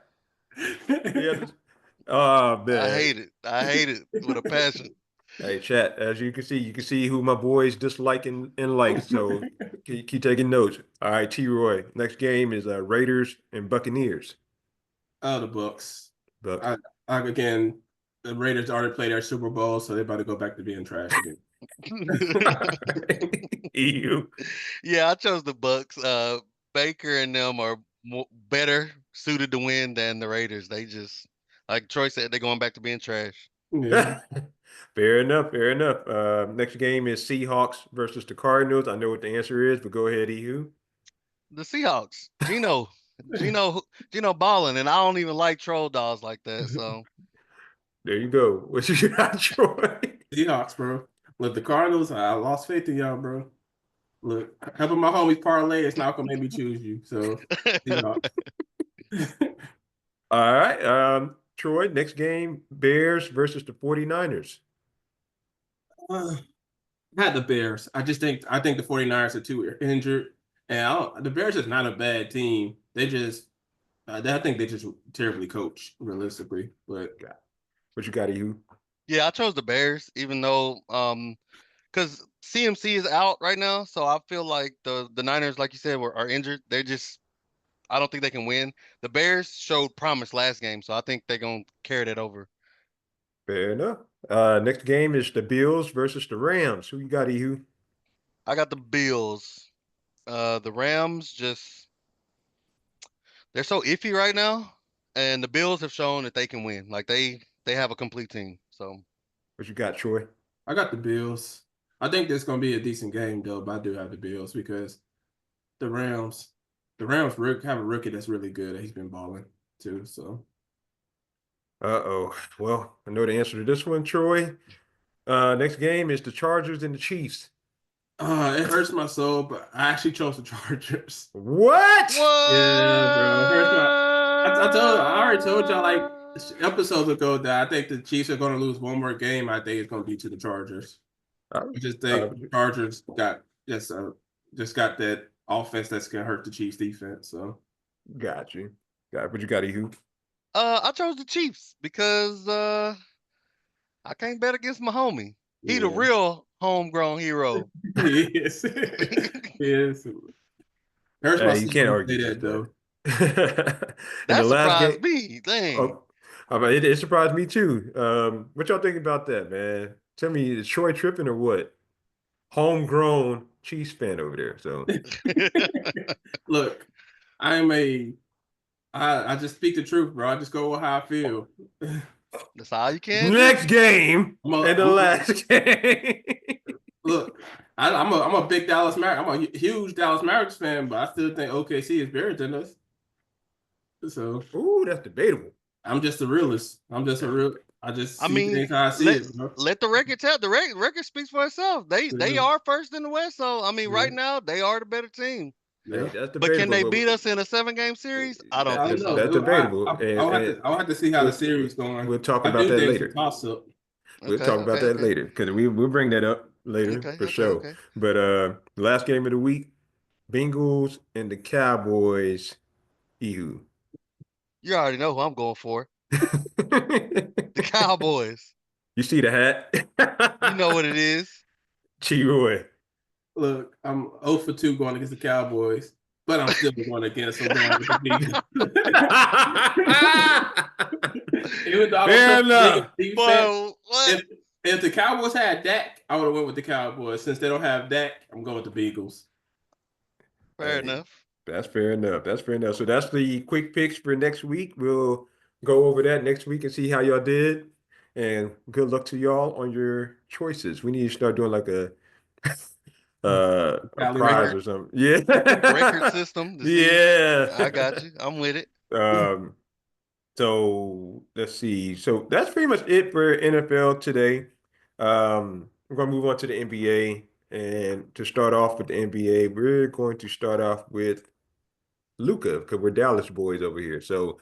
Oh, man. I hate it with a passion. Hey, chat, as you can see who my boys dislike and like. So keep taking notes. All right, T-Roy. Next game is Raiders and Buccaneers. Oh, the Bucks. Bucks. Again, the Raiders already played their Super Bowl, so they're about to go back to being trash again. EU. Yeah, I chose the Bucks. Baker and them are better suited to win than the Raiders. They just, like Troy said, they're going back to being trash. Yeah. Fair enough. Next game is Seahawks versus the Cardinals. I know what the answer is, but go ahead, Ehu. The Seahawks. Gino balling, and I don't even like troll dolls like that. So there you go. What you got, Troy? Seahawks, bro. Look, the Cardinals, I lost faith in y'all, bro. Look, helping my homies parlay, it's not gonna make me choose you. So Seahawks. All right. Troy, next game, Bears versus the 49ers. I had the Bears. I think the 49ers are too injured. And the Bears is not a bad team. They just I think they just terribly coached, realistically. But What you got, you? Yeah, I chose the Bears, even though because CMC is out right now, so I feel like the Niners, like you said, are injured. I don't think they can win. The Bears showed promise last game, so I think they're gonna carry that over. Fair enough. Next game is the Bills versus the Rams. Who you got, EU? I got the Bills. The Rams they're so iffy right now, and the Bills have shown that they can win. Like they have a complete team. So What you got, Troy? I got the Bills. I think this gonna be a decent game though, but I do have the Bills because the Rams, have a rookie that's really good. He's been balling too. So Uh-oh. Well, I know the answer to this one, Troy. Next game is the Chargers and the Chiefs. it hurts my soul, but I actually chose the Chargers. What? Yeah, bro. It hurts my I already told y'all like what? episodes ago that I think the Chiefs are gonna lose one more game. I think it's gonna be to the Chargers. Uh, I just uh, think Chargers just got that offense that's gonna hurt the Chiefs defense. So got you. Got what you got, EU? I chose the Chiefs because I can't bet against my homie. He the yeah. real homegrown hero. Yes. Yes. Hurts my You soul can't to argue say against that though. that. In the That last game, surprised me. Dang. oh, it surprised me too. What y'all think about that, man? Tell me, is Troy tripping or what? Homegrown Chiefs fan over there. So Look, I'm a I just speak the truth, bro. I just go with how I feel. That's all you can do. next game I'm a, and the I'm a last game. look. I'm a big Dallas Mavericks. I'm a huge Dallas Mavericks fan, but I still think OKC is better than us. So Ooh, that's debatable. I'm just a realist. I'm just a real. I just I see mean, things how I see let it, bro. let the record tell. The record speaks for itself. They Yeah, are first in the West, so I mean, yeah, right now they are the better team. Hey, yeah. that's But can debatable, they but beat us in a 7-game series? I don't I think don't so. that's know. debatable, and I'll have to see how the we'll, series going. we'll talk I about do that think it's a later. toss up. We'll Okay, talk about okay, that okay, later because we'll bring that up later okay, for okay, sure. okay. But last game of the week, Bengals and the Cowboys. Ehu. You already know who I'm going for. The Cowboys. You see the You know hat? what it is. Chihuahua. Look, I'm 0 for 2 going against the Cowboys, but I'm still going against them going with the Bengals. Even though I don't Fair trust the Bengals enough. defense, Boy, what? if if the Cowboys had Dak, I would have went with the Cowboys. Since they don't have Dak, I'm going with the Bengals. Fair Hey, enough. that's fair enough. That's fair enough. So that's the quick picks for next week. We'll go over that next week and see how y'all did. And good luck to y'all on your choices. We need to start doing like a Cali prize Record or something. Yeah. record system to see. Yeah. I got you. I'm with it. Um, so let's see. So that's pretty much it for NFL today. We're gonna move on to the NBA. And to start off with the NBA, we're going to start off with Luka, because we're Dallas boys over here. So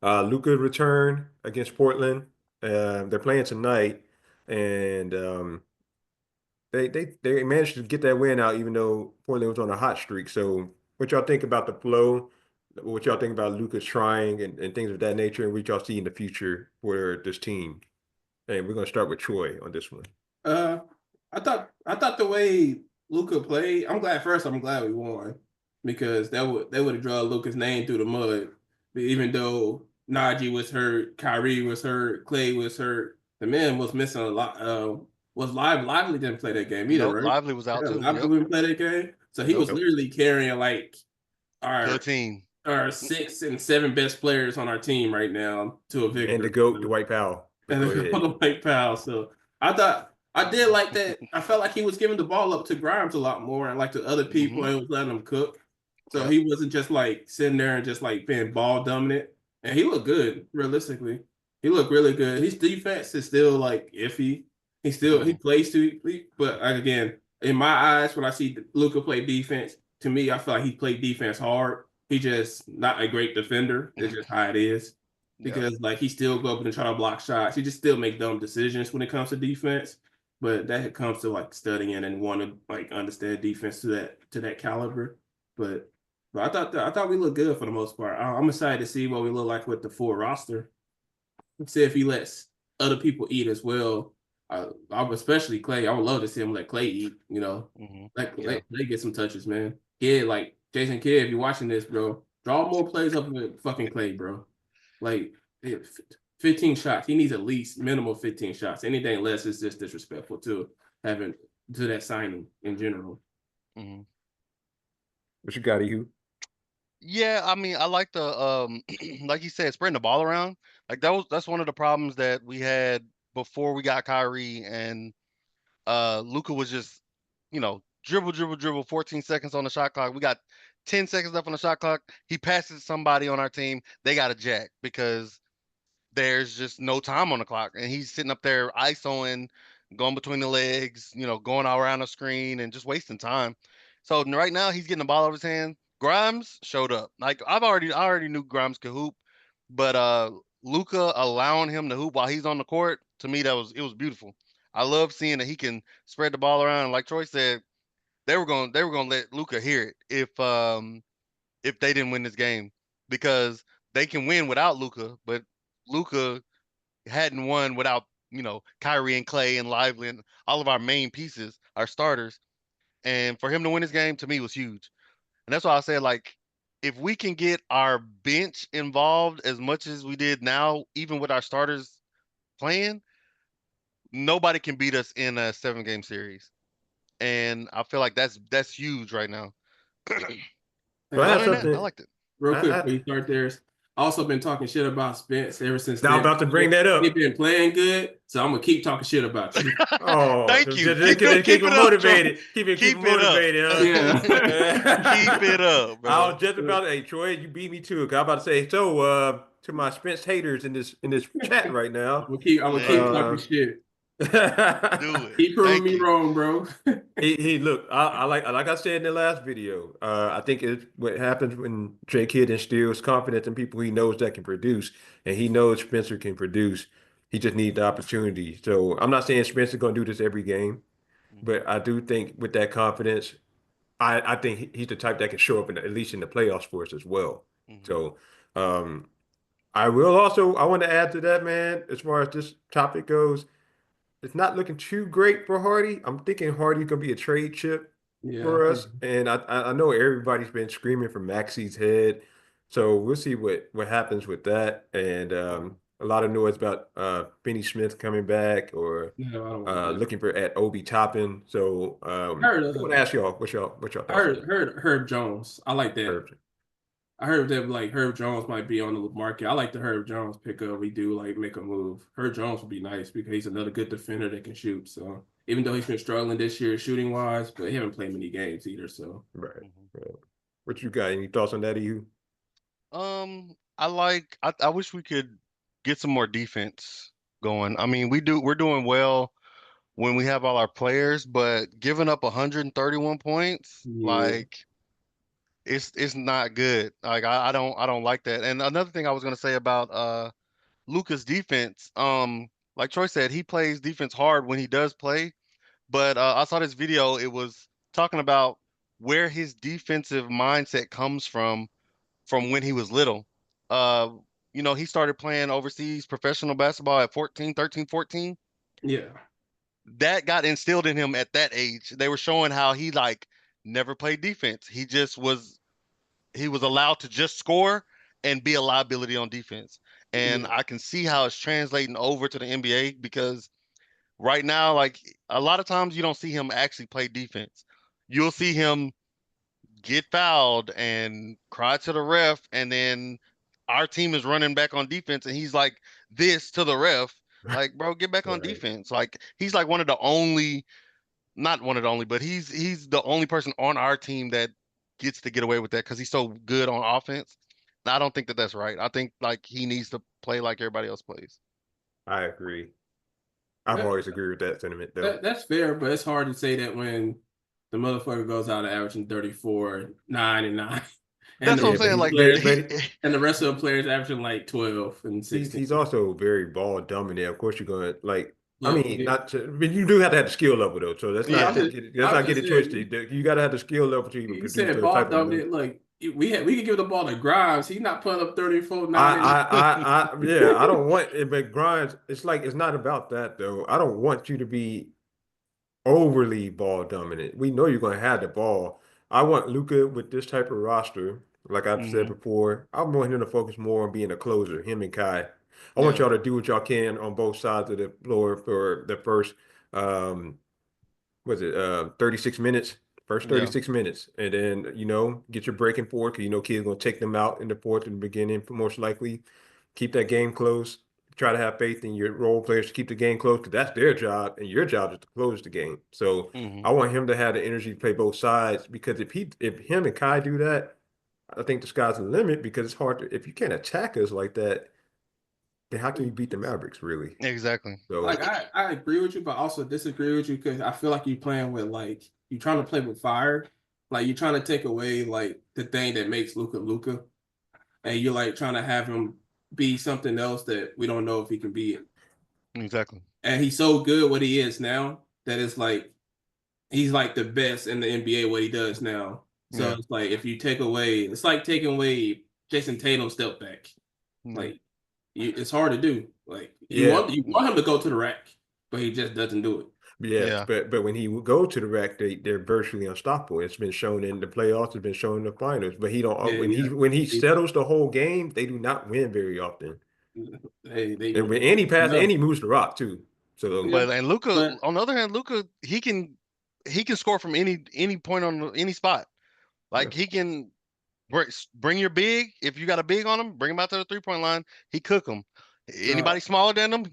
Luka returned against Portland. They're playing tonight, and they managed to get that win out, even though Portland was on a hot streak. So, what y'all think about the flow? What y'all think about Luka trying and things of that nature, and what y'all see in the future for this team? And we're gonna start with Troy on this one. Uh, I thought the way Luca played, I'm glad we won because they would have drawn Luca's name through the mud. But even though Najee was hurt, Kyrie was hurt, Clay was hurt, the man was missing a lot. Was Lively didn't play that game either, Nope. right? Lively was out Yeah, too. Lively Yep. didn't play that game, so he was Nope. Nope. literally carrying like Good our team. our 6 and 7 best players on our team right now to a And the victory. GOAT, Dwight Powell. But And go then ahead. on the White Pal. So I did like that. I felt like he was giving the ball up to Grimes a lot more and like to other people Mm-hmm. and was letting them cook. So Yep. he wasn't just like sitting there and just like being ball dominant. And he looked good, realistically. He looked really good. His defense is still like iffy. He plays too, but again, in my eyes, when I see Luca play defense, to me, I feel like he played defense hard. He just not a great defender. It's just how it is Yep. because like he still go up and try to block shots. He just still make dumb decisions when it comes to defense. But that comes to like studying and want to like understand defense to that caliber. But But I thought we looked good for the most part. I'm excited to see what we look like with the full roster. See if he lets other people eat as well. I'm especially Clay. I would love to see him let Clay eat. You know, Yeah. let Clay get some touches, man. Kid, like Jason Kidd, if you're watching this, bro, draw more plays up with fucking Clay, bro. Like 15 shots. He needs at least minimal 15 shots. Anything less is just disrespectful to having to that signing in general. Hmm. What you got, you? Yeah, I mean, I like the like you said, spreading the ball around. Like that's one of the problems that we had before we got Kyrie, and Luka was just, dribble, dribble, dribble, 14 seconds on the shot clock. We got 10 seconds left on the shot clock. He passes somebody on our team. They got a jack because there's just no time on the clock. And he's sitting up there ISOing, going between the legs, going all around the screen and just wasting time. So right now he's getting the ball out of his hand. Grimes showed up. Like I already knew Grimes could hoop, but Luka allowing him to hoop while he's on the court, to me it was beautiful. I love seeing that he can spread the ball around. And like Troy said, they were gonna let Luka hear it if they didn't win this game, because they can win without Luka, but Luka hadn't won without, Kyrie and Clay and Lively and all of our main pieces, our starters. And for him to win this game, to me, was huge. And that's why I said, like, if we can get our bench involved as much as we did now, even with our starters playing, nobody can beat us in a 7 game series. And I feel like that's huge right now. So I But Hey, have other than that, I something. liked it. real quick I before you start there, I also been talking shit about Spence ever since now I'm then. about to bring that He up. been playing good, so I'm gonna keep talking shit about you. Oh, Thank so you. keep Keep him it up, Troy. motivated. Keep him Keep it up. motivated, huh? Yeah. Keep it up, I bro. was just about to, hey Troy, you beat me to it. 'Cause I'm about to say, so to my Spence haters in this chat right now. I'm gonna keep talking Uh, shit. Do it. Keep proving Thank me you. wrong, bro. he look. I like I said in the last video. I think it's what happens when Trey Kidd instills confidence in people he knows that can produce, and he knows Spencer can produce. He just needs the opportunity. So I'm not saying Spencer's gonna do this every game, Mhm, but I do think with that confidence, I think he's the type that can show up at least in the playoffs for us as well. mhm, So I want to add to that, man, as far as this topic goes. It's not looking too great for Hardy. I'm thinking Hardy's gonna be a trade chip Yeah. for us, and I know everybody's been screaming for Maxi's head, so we'll see what happens with that. And mhm. a lot of noise about Finney Smith coming back or No, I don't want that. looking for at Obi Toppin. So I heard I want to ask y'all what y'all I thoughts on that. heard Herb Jones. I like that. Herbs. I heard that like Herb Jones might be on the market. I like the Herb Jones pickup. We do like make a move. Herb Jones would be nice because he's another good defender that can shoot. So even though he's been struggling this year shooting wise, but he haven't played many games either. So Right. Mhm. Right. What you got? Any thoughts on that, EU? I wish we could get some more defense going. I mean, we're doing well when we have all our players, but giving up 131 points, yeah, like, it's not good. Like, I don't like that. And another thing I was gonna say about Luka's defense, like Troy said, he plays defense hard when he does play. But I saw this video. It was talking about where his defensive mindset comes from when he was little. Uh, he started playing overseas professional basketball at 14, 13, 14. yeah, That got instilled in him at that age. They were showing how he, like, never played defense. He was allowed to just score and be a liability on defense. And yeah, I can see how it's translating over to the NBA, because right now, like, a lot of times you don't see him actually play defense. You'll see him get fouled and cry to the ref, and then our team is running back on defense, and he's like this to the ref. Like, bro, get back on Right. defense. Like, he's like one of the only, not one of the only, but he's the only person on our team that gets to get away with that because he's so good on offense. And I don't think that that's right. I think, like, he needs to play like everybody else plays. I agree. I've that, always agreed with that sentiment, though. that's fair, but it's hard to say that when the motherfucker goes out averaging 34, 9, and 9, and That's what I'm Yeah, saying. Like, he, and the rest of the players averaging like 12 and he's 16. he's also very ball dominant. Of course, you're gonna like. I Look, mean, not to, but you do have to have the skill level though. So let's yeah, yeah. not get it, let's I was not get just it saying, twisted. You got to have the skill level to even you produce said those ball type of numbers. dominant. Like we can give the ball to Grimes. He's not putting up 34, 9. Yeah, I don't want it, but Grimes, it's like it's not about that though. I don't want you to be overly ball dominant. We know you're gonna have the ball. I want Luka with this type of roster, like I've said Hmm. before, I want him to focus more on being a closer, him and Kai. I want Yeah. y'all to do what y'all can on both sides of the floor for the first um was it 36 minutes? First Yeah. 36 minutes. And then, get your break and forth, because kids gonna take them out in the fourth in the beginning, most likely. Keep that game close. Try to have faith in your role players to keep the game close, because that's their job, and your job is to close the game. So Hmm. I want him to have the energy to play both sides, because if him and Kai do that, I think the sky's the limit, because it's hard to, if you can't attack us like that, then how can you beat the Mavericks, really? Exactly. Like So I agree with you, but also disagree with you because I feel like you're playing with like you're trying to play with fire. Like you're trying to take away like the thing that makes Luka Luka, and you're like trying to have him be something else that we don't know if he can be. Exactly. And he's so good what he is now that it's like he's like the best in the NBA what he does now. So Yeah. it's like if you take away, it's like taking away Jason Tatum's step back. Yeah. Like it's hard to do. Like yeah, you want him to go to the rack, but he just doesn't do it. yes, Yeah. but when he would go to the rack, they're virtually unstoppable. It's been shown in the playoffs. It's been shown in the finals. But he don't Yeah, yeah. when he They, settles the whole game, they do not win very often. they And when do any pass, enough. and he moves the rock too. So Yeah, But and Luca, but on the other hand, Luca, he can score from any point on any spot. yeah, Like he can bring your big. If you got a big on him, bring him out to the 3-point line. He cook them. uh, Anybody smaller than him,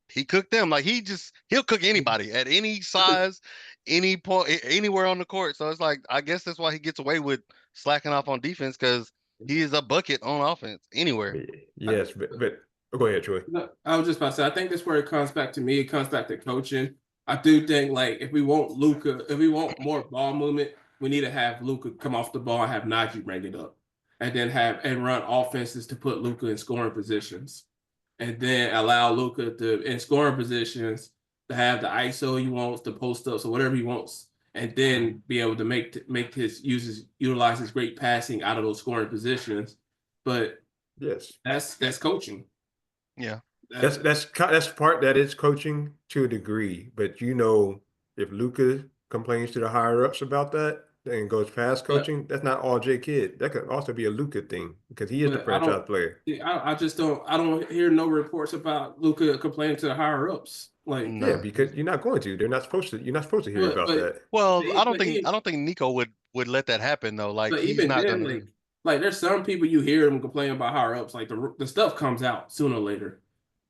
he cooked them. Like he'll cook anybody at any size, any point, anywhere on the court. So it's like I guess that's why he gets away with slacking off on defense because he is a bucket on offense anywhere. yes, but go ahead, Troy. no, I was just about to say, I think that's where it comes back to me. It comes back to coaching. I do think like if we want Luca, if we want more ball movement, we need to have Luca come off the ball and have Najee bring it up, and then have and run offenses to put Luca in scoring positions, and then allow Luca to in scoring positions to have the ISO he wants, the post ups or whatever he wants, and then be able to make his utilize his great passing out of those scoring positions. But Yes, that's coaching. Yeah. That's that's part that is coaching to a degree. But if Luca complains to the higher ups about that and goes past but coaching, that's not all J Kidd. That could also be a Luca thing, because he is the but I franchise don't player. I just don't hear no reports about Luca complaining to the higher ups. Like Yeah, No. because you're not going to. They're not supposed to. You're not supposed to hear but about but that. Well, but I don't think Nico would let that happen though. Like but he's even not then, gonna. like there's some people you hear them complain about higher ups. Like the stuff comes out sooner or later.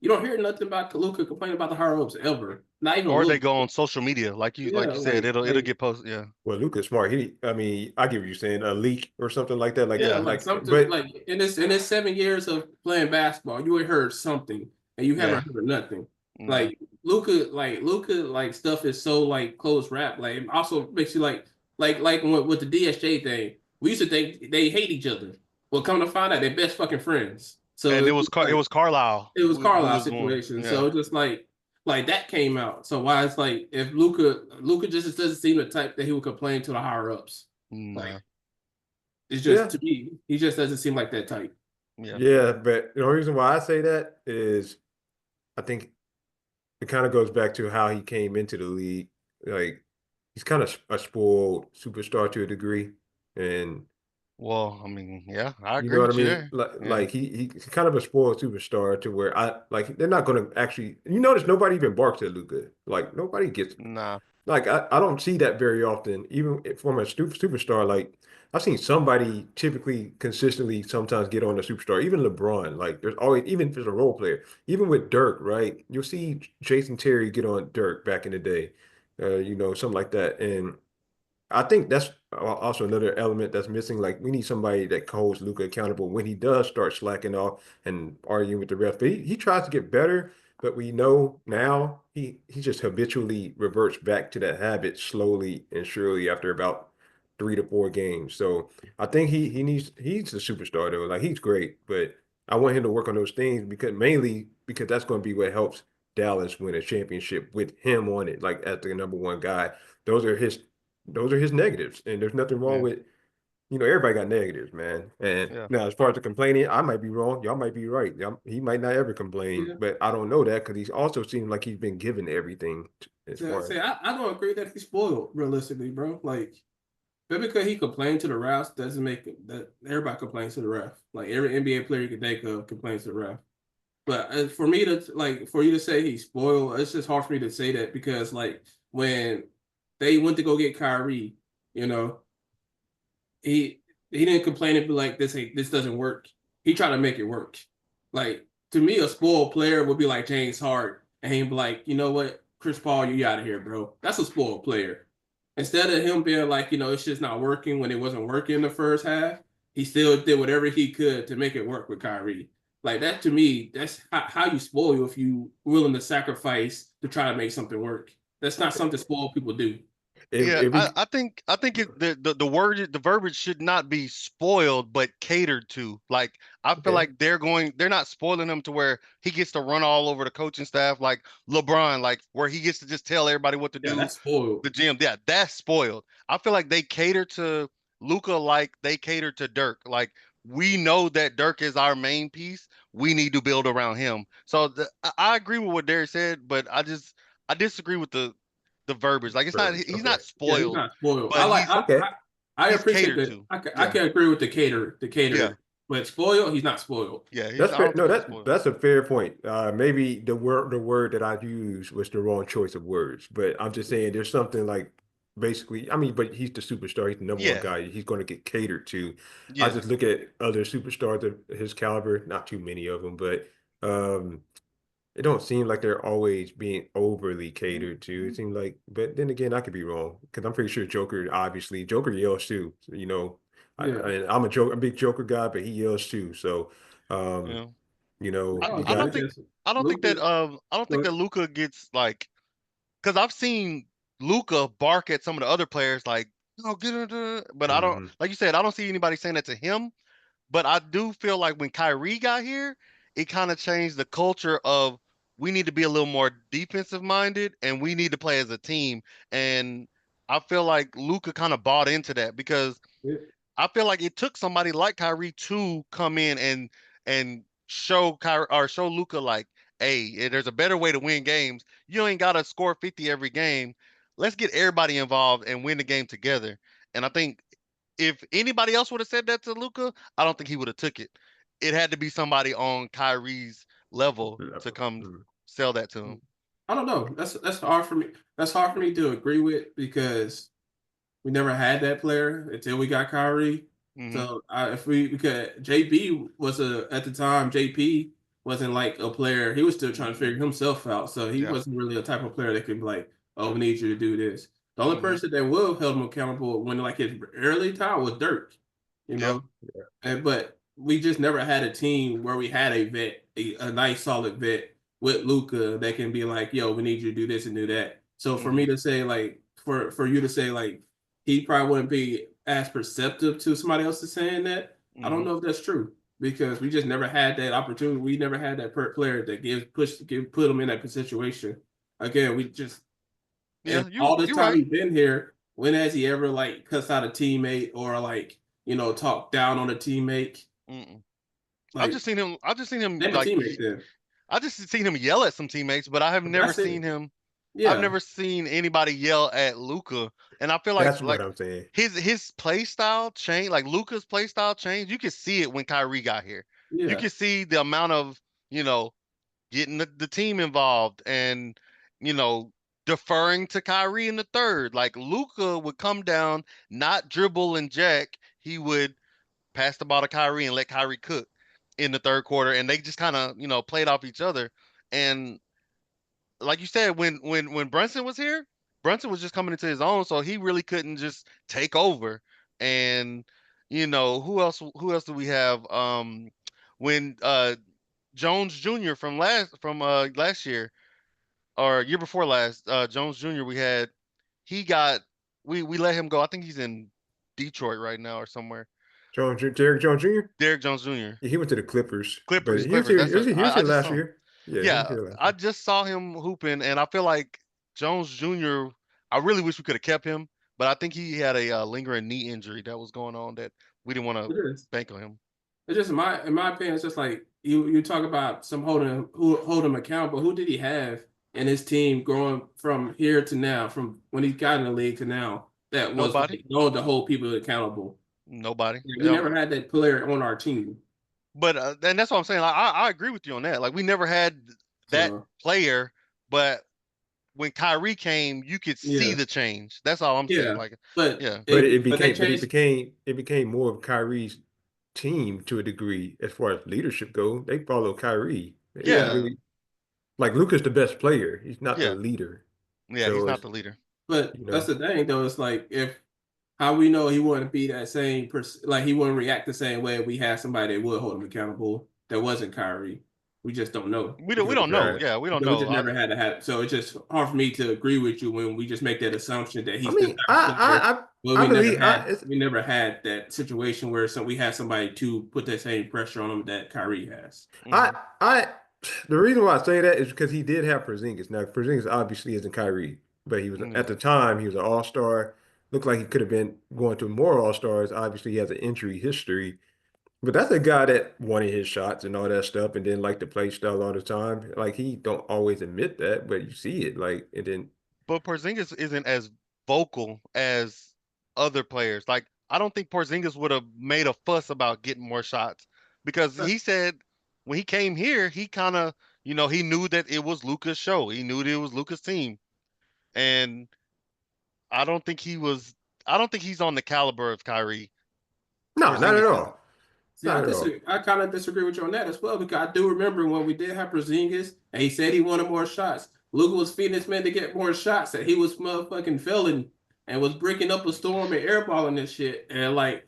You don't hear nothing about Luca complaining about the higher ups ever. Not even a Or little they go bit. on social media, Yeah, like you said, it'll like get posted. Yeah. Well, Luca's smart. I mean, I give you saying a leak or something like that. yeah, Yeah. like Like, something but like in this 7 years of playing basketball, you ain't heard something and you Yeah. haven't heard nothing. Yeah. Luca, like stuff is so like close rap. Like it also makes you like with the DSJ thing. We used to think they hate each other. Well, come to find out, they're best fucking friends. So And it's just It like was Carlisle it was who Carlisle was one. situation. Yeah. So it's just like that came out. So why it's like if Luca just doesn't seem the type that he would complain to the higher ups. Like Nah. it's just yeah, to me, he just doesn't seem like that type. Yeah. yeah. But the only reason why I say that is I think it kind of goes back to how he came into the league. Like, he's kind of a spoiled superstar to a degree, and Well, I mean, yeah, I you agree know what I with you mean? there. Yeah. Like he's kind of a spoiled superstar to where I like they're not going to actually. You notice nobody even barks at Luka. Like nobody gets. Nah. Like I don't see that very often, even from a superstar. Like I've seen somebody typically consistently sometimes get on a superstar. Even LeBron, like there's always, even if it's a role player, even with Dirk, right? You'll see Jason Terry get on Dirk back in the day, something like that. And I think that's also another element that's missing. Like we need somebody that holds Luka accountable when he does start slacking off and arguing with the ref. But he tries to get better, but we know now he just habitually reverts back to that habit slowly and surely after about 3 to 4 games. So I think he's a superstar though. Like he's great, but I want him to work on those things because that's going to be what helps Dallas win a championship with him on it, like as the number one guy. Those are his those are his negatives, and there's nothing wrong Yeah. with everybody got negatives, man. And Yeah. now, as far as the complaining, I might be wrong. Y'all might be right. He might not ever complain, Yeah. but I don't know that because he's also seemed like he's been given everything as So, far as. say, I don't agree that he's spoiled, realistically, bro. Like, just because he complained to the refs doesn't make it that everybody complains to the ref. Like, every NBA player you can think of complains to the ref. But for me to for you to say he's spoiled, it's just hard for me to say that because like when they went to go get Kyrie, you know, he didn't complain and be like this doesn't work. He tried to make it work. Like to me, a spoiled player would be like James Harden, and he'd be like, you know what, Chris Paul, you out of here, bro. That's a spoiled player. Instead of him being like, it's just not working when it wasn't working in the first half, he still did whatever he could to make it work with Kyrie. Like that to me, that's how you spoil if you willing to sacrifice to try to make something work. That's not something spoiled people do. Yeah, If we, I think the verbiage should not be spoiled but catered to. Like I feel okay, like they're not spoiling him to where he gets to run all over the coaching staff like LeBron, like where he gets to just tell everybody what to Yeah, do. that's spoiled. The gym, yeah, that's spoiled. I feel like they cater to Luca like they cater to Dirk. Like we know that Dirk is our main piece. We need to build around him. So I agree with what Derek said, but I disagree with the verbiage. Like it's not verbiage. he's Okay, not Yeah, he's spoiled, not spoiled. but okay. I he's appreciate catered that. to. I Yeah. can agree with the Yeah. catered, but spoiled, he's not spoiled. Yeah. That's I fair. don't think No, he's spoiled. that's a fair point. Maybe the word that I used was the wrong choice of words, but I'm just saying there's something like basically. I mean, but he's the superstar. He's the number one Yeah. guy. He's going to get catered to. I Yeah. just look at other superstars of his caliber. Not too many of them, but um, it don't seem like they're always being overly catered to. It seems like, but then again, I could be wrong because I'm pretty sure Joker yells too. Yeah. I'm a big Joker guy, but he yells too. So, um, Yeah. you I got don't It's think just that Luka. I don't think that Luca gets like because I've seen Luca bark at some of the other players like get it, but I don't mhm. like you said I don't see anybody saying that to him. But I do feel like when Kyrie got here, it kind of changed the culture of we need to be a little more defensive minded and we need to play as a team. And I feel like Luca kind of bought into that because Yeah, I feel like it took somebody like Kyrie to come in and show Kyrie or show Luca like, hey, there's a better way to win games. You ain't gotta score 50 every game. Let's get everybody involved and win the game together. And I think if anybody else would have said that to Luca, I don't think he would have took it. It had to be somebody on Kyrie's level to come Mhm. sell that to him. I don't know. That's hard for me. That's hard for me to agree with because we never had that player until we got Kyrie. Hmm. So if we because JB was at the time JP wasn't like a player. He was still trying to figure himself out. So he Yeah. wasn't really a type of player that could be like, oh, we need you to do this. The only Hmm. person that will held him accountable when like his early time was Dirk. You Yeah. know, but we just never had a team where we had a vet, a nice solid vet with Luca that can be like, yo, we need you to do this and do that. So for me Hmm. to say like, for you to say like, he probably wouldn't be as perceptive to somebody else is saying that. I don't Hmm. know if that's true because we just never had that opportunity. We never had that player that put him in that situation. Again, we just Yeah. and all this You're time right. he's been here, when has he ever like cussed out a teammate or like talked down on a teammate? Mm-mm. Like I've just seen him name a teammate then. I just seen him yell at some teammates, but I have never That's seen it. him. I've Yeah, never seen anybody yell at Luca, and I feel That's what like I'm saying. his play style changed. Like Luca's play style changed. You could see it when Kyrie got here. You yeah, could see the amount of you know getting the team involved and you know deferring to Kyrie in the third. Like Luca would come down, not dribble and jack. He would pass the ball to Kyrie and let Kyrie cook in the third quarter, and they just kind of played off each other. And like you said, when Brunson was here, Brunson was just coming into his own, so he really couldn't just take over. And who else do we have? When Jones Jr. from last year or year before last, Jones Jr. He got we let him go. I think he's in Detroit right now or somewhere. Derek Jones Jr. Derrick Jones Jr. Yeah, he went to the Clippers, but he was Clippers. here. That's it. He was I here just last saw him. year. Yeah, he was Yeah, here last I year. just saw him hooping, and I feel like Jones Jr. I really wish we could have kept him, but I think he had a lingering knee injury that was going on that we didn't want It to is. bank on him. It's just in my opinion, it's just like you talk about some hold him accountable. Who did he have in his team growing from here to now, from when he got in the league to now, that was Nobody, like known to hold people accountable? nobody. We never had that player on our team. But and that's what I'm saying. Like, I agree with you on that. Like we never had that So player, but when Kyrie came, you could see yeah, the change. That's all I'm saying. yeah. Like, But yeah, But it but they became, but changed. it became more of Kyrie's team to a degree as far as leadership go. They follow Kyrie. They don't yeah, Yeah, really like Luka's the best player. He's not the yeah, leader. yeah. He's So not it's the leader. but you that's know, the thing though. It's like if how we know he wouldn't be that same person, like he wouldn't react the same way if we had somebody that would hold him accountable that wasn't Kyrie. We just don't know We because don't know. right. Yeah, we don't we know. just never had to have. So it's just hard for me to agree with you when we just make that assumption that I he's this mean, type of player. Well, I believe it's, we never had that situation where we had somebody to put that same pressure on him that Kyrie has. I Hmm. I the reason why I say that is because he did have Porzingis. Now Porzingis obviously isn't Kyrie, but he was Yeah. at the time he was an all-star. Looked like he could have been going to more all-stars. Obviously, he has an injury history. But that's a guy that wanted his shots and all that stuff and didn't like the play style all the time. Like he don't always admit that, but you see it. Like it didn't. But Porzingis isn't as vocal as other players. Like I don't think Porzingis would have made a fuss about getting more shots because he said when he came here, he kind of, he knew that it was Luka's show. He knew that it was Luka's team, and I don't think he was. I don't think he's on the caliber of Kyrie. No, not at Porzingis is. all. See, Not I at all. disagree. I kind of disagree with you on that as well because I do remember when we did have Porzingis and he said he wanted more shots. Luka was feeding his men to get more shots, and he was motherfucking failing and was breaking up a storm and airballing this shit. And But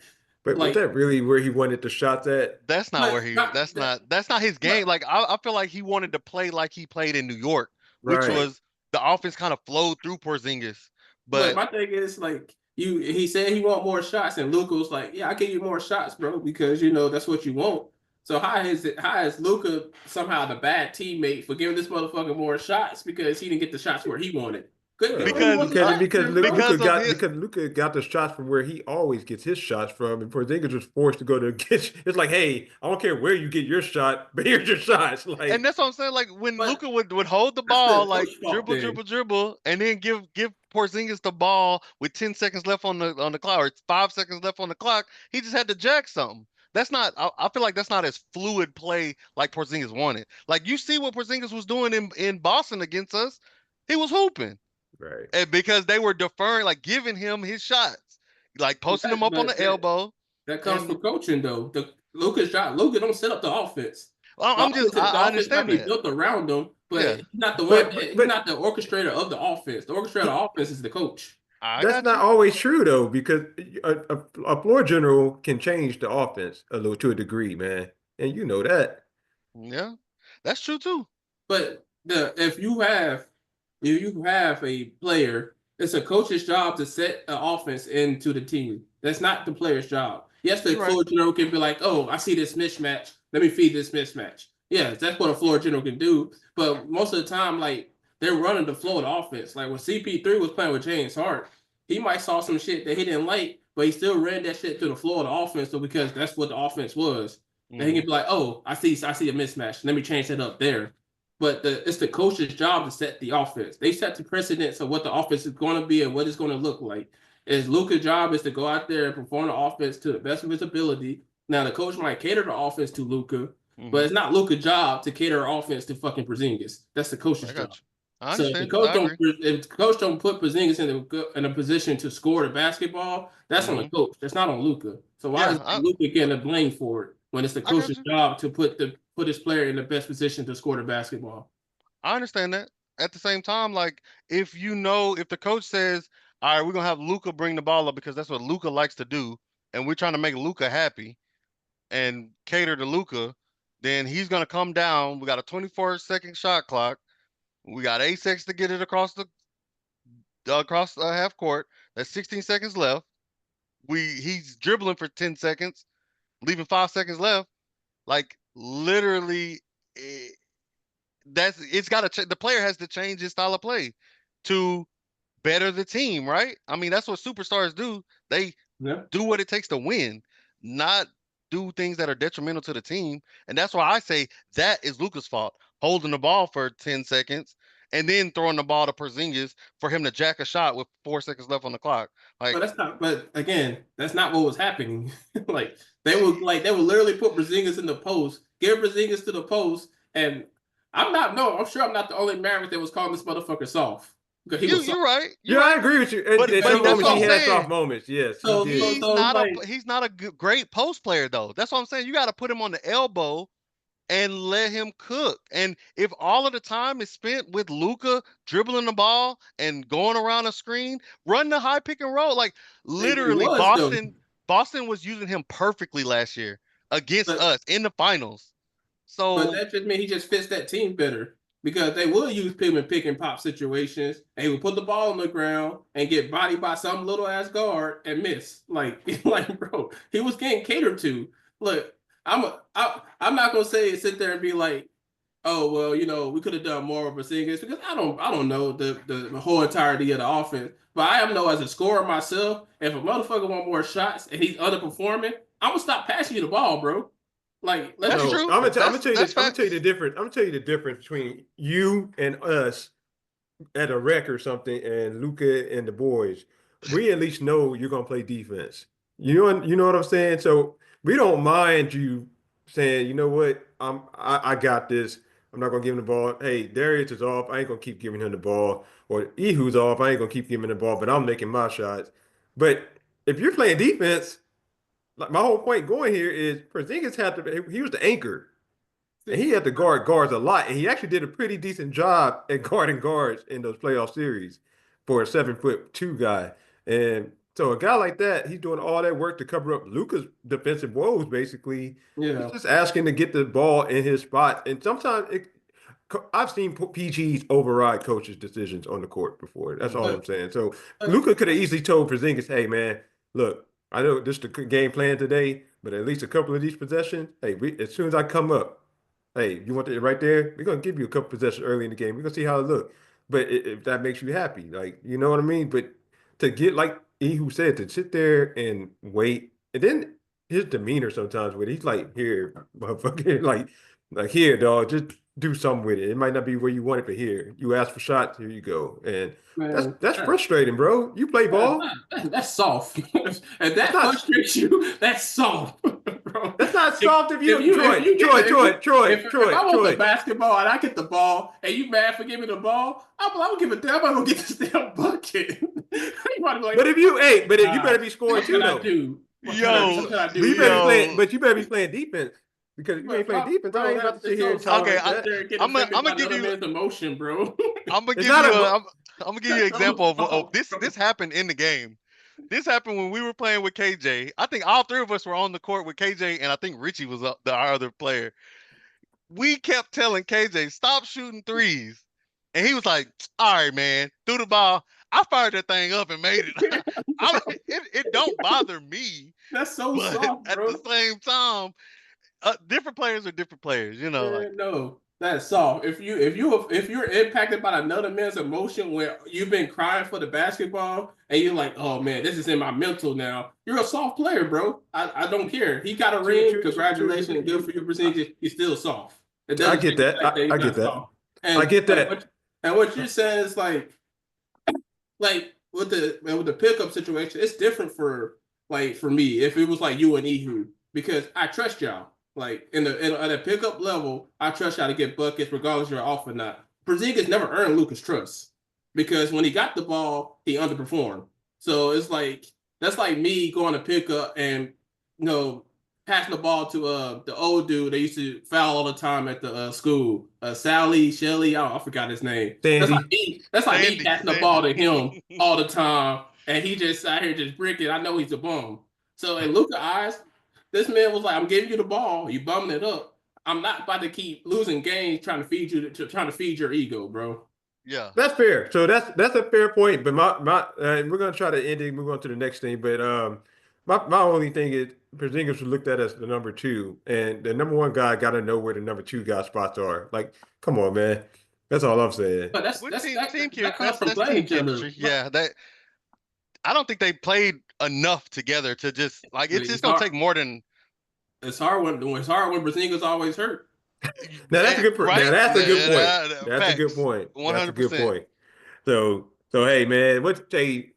was like, that really where he wanted the shots at? That's not but where he. not that. That's not his game. But Like I feel like he wanted to play like he played in New York, which Right. was the offense kind of flowed through Porzingis. But But my thing is like you. He said he want more shots, and Luka was like, "Yeah, I give you more shots, bro, because that's what you want." So how is Luka somehow the bad teammate for giving this motherfucker more shots because he didn't get the shots where he wanted? Good, good. He Well, because want the shots, then, bro. his Because Luca got the shots from where he always gets his shots from, and Porzingis was forced to go to get. It's like, hey, I don't care where you get your shot, but here's your shots. and Like, that's what I'm saying. Like when But Luka would hold the that's ball, the like coach fault dribble, then. dribble, dribble, and then give Porzingis the ball with 10 seconds left on the clock or 5 seconds left on the clock. He just had to jack something. That's not. I feel like that's not as fluid play like Porzingis wanted. Like you see what Porzingis was doing in Boston against us. He was hooping. right. And because they were deferring, like giving him his shots, like posting him up on But the elbow. that comes And from coaching though. The Luka's job. Luka don't set up the offense. The I offense might understand be that. built around him, but Yeah, he's not the one. But He's not the orchestrator of the offense. The orchestrator of the offense is the coach. I that's got not you. always true though, because a floor general can change the offense a little to a degree, man, and you know that. Yeah, that's true too. But if you have a player, it's a coach's job to set an offense into the team. That's not the player's job. Yes, the You're right. floor general can be like, "Oh, I see this mismatch. Let me feed this mismatch." Yes, that's what a floor general can do. But most of the time, like they're running the flow of the offense. Like when CP3 was playing with James Hart, he might saw some shit that he didn't like, but he still ran that shit to the floor of the offense, so because that's what the offense was. And he Hmm. can be like, "Oh, I see a mismatch. Let me change that up there." But it's the coach's job to set the offense. They set the precedence of what the offense is going to be and what it's going to look like. Is Luka's job is to go out there and perform the offense to the best of his ability. Now the coach might cater the offense to Luka, but Hmm. it's not Luka's job to cater the offense to fucking Porzingis. That's the coach's I job. got you. I So understand. I agree. if the coach don't put Porzingis in a position to score the basketball, that's on the Hmm. coach. That's not on Luka. So why Yeah, is Luka getting the blame for it when it's the I got coach's you. job to put his player in the best position to score the basketball? I understand that. At the same time, like if the coach says, "All right, we're gonna have Luca bring the ball up because that's what Luca likes to do," and we're trying to make Luca happy and cater to Luca, then he's gonna come down. We got a 24-second shot clock. We got 8 seconds to get it across half court. That's 16 seconds left. He's dribbling for 10 seconds, leaving 5 seconds left. Like literally, it's got to. The player has to change his style of play to better the team, right? I mean, that's what superstars do. They Yeah. do what it takes to win, not do things that are detrimental to the team. And that's why I say that is Luka's fault, holding the ball for 10 seconds and then throwing the ball to Porzingis for him to jack a shot with 4 seconds left on the clock. Like, But that's not. But again, that's not what was happening. They would literally put Porzingis in the post, give Porzingis to the post, and I'm sure I'm not the only Maverick that was calling this motherfucker soft because he was soft. you're right. You're Yeah, I right. agree with you. But At but some that's Because what moments, I'm he had soft saying. moments. Yes, he so did. so He's so it's not a like he's not a great post player though. That's what I'm saying. You got to put him on the elbow and let him cook. And if all of the time is spent with Luka dribbling the ball and going around a screen, run the high pick and roll. Like he literally, was though. Boston was using him perfectly last year against But us in the finals. But So that just means he just fits that team better because they will use him in pick and pop situations. And he would put the ball on the ground and get bodied by some little ass guard and miss. Like bro, he was getting catered to. Look, I'm not gonna sit there and be like, oh well, we could have done more of Porzingis because I don't know the whole entirety of the offense. But I know as a scorer myself, if a motherfucker want more shots and he's underperforming, I'm gonna stop passing you the ball, bro. Like, let's that's be So true. I'm gonna That's tell you that's I'm gonna tell you the facts. difference. I'm gonna tell you the difference between you and us at a wreck or something, and Luka and the boys. We at least know you're gonna play defense. You know what I'm saying. So we don't mind you saying, you know what, I got this. I'm not gonna give him the ball. Hey, Darius is off. I ain't gonna keep giving him the ball. Or Ehu's off. I ain't gonna keep giving him the ball. But I'm making my shots. But if you're playing defense, like my whole point going here is Porzingis had to. He was the anchor. And he had to guard guards a lot. And he actually did a pretty decent job at guarding guards in those playoff series for a 7'2" guy. And so a guy like that, he's doing all that work to cover up Luka's defensive woes, basically. He's yeah. just asking to get the ball in his spot. And sometimes I've seen PGs override coaches' decisions on the court before. That's all But, I'm saying. So but Luka could have easily told Porzingis, hey, man, look, I know this is the game plan today, but at least a couple of these possessions, hey, as soon as I come up, hey, you want it right there? We're gonna give you a couple possessions early in the game. We're gonna see how it look. But if that makes you happy, like you know what I mean. But to get like he who said to sit there and wait, and then his demeanor sometimes with it, he's like, here, motherfucker, like here, dog, just do something with it. It might not be where you want it, but here, you ask for shots, here you go. And that's man, that's frustrating, bro. You play ball. that's soft. And That's that not frustrates you. That's soft, bro. that's not If, soft of if you, you if Troy, you get Troy, the, Troy, Troy, if Troy, I want the Troy. basketball and I get the ball and you mad for giving me the ball, I'm gonna give a damn. I'm gonna get this damn bucket. You might be like, But if you better be scoring what can too, I though. do? What Yo, can I But do you better be here? playing. yo. Defense because if you ain't playing But defense, I bro, ain't about to sit it's here so and talk soft Okay, to like sit that. there and get I'm affected by gonna give another you man's emotion, bro. I'm gonna It's give not you a. a I'm gonna give you an That's so example of soft, this. bro. This happened in the game. This happened when we were playing with KJ. I think all three of us were on the court with KJ, and I think Richie was our other player. We kept telling KJ stop shooting threes, and he was like, "All right, man, threw the ball. I fired that thing up and made it. It don't bother me, That's so but soft, at the bro. same time, different players are different players. You know, like Man, no, that's soft. If you're impacted by another man's emotion where you've been crying for the basketball and you're like, oh man, this is in my mental now. You're a soft player, bro. I don't care. He got a True, ring. true, true, true. Congratulations, and good for you, Brazilian. He's still soft. It I doesn't get change the that. fact that I he's get not that. soft. I And get and that. what you're saying is like with the pickup situation, it's different for me. If it was like you and Ehu, because I trust y'all. Like at a pickup level, I trust y'all to get buckets regardless you're off or not. Porzingis never earned Luka's trust because when he got the ball, he underperformed. So it's like that's like me going to pick up and you know passing the ball to the old dude they used to foul all the time at the school. Sally, Shelly, I forgot his name. That's like Sandy. me. That's like me passing the ball Sandy. to him all the time, and he just out here just bricking. I know he's a bum. So in Luka's eyes, this man was like, "I'm giving you the ball, you bumming it up. I'm not about to keep losing games trying to feed you, trying to feed your ego, bro." Yeah. That's fair. So that's a fair point. But we're gonna try to end it. Move on to the next thing. But my only thing is Porzingis was looked at as the number two, and the number one guy got to know where the number two guy spots are. Like, come on, man. That's all I'm saying. But that's With that's team that comes from that's playing team each other. chemistry. Yeah, that I don't think they played enough together to just like it's It's just gonna take hard. more than It's hard when Brazilians always hurt. Now that's a good now right. that's a good point. That's a good Facts, point. That's a good 100%. point. So hey man,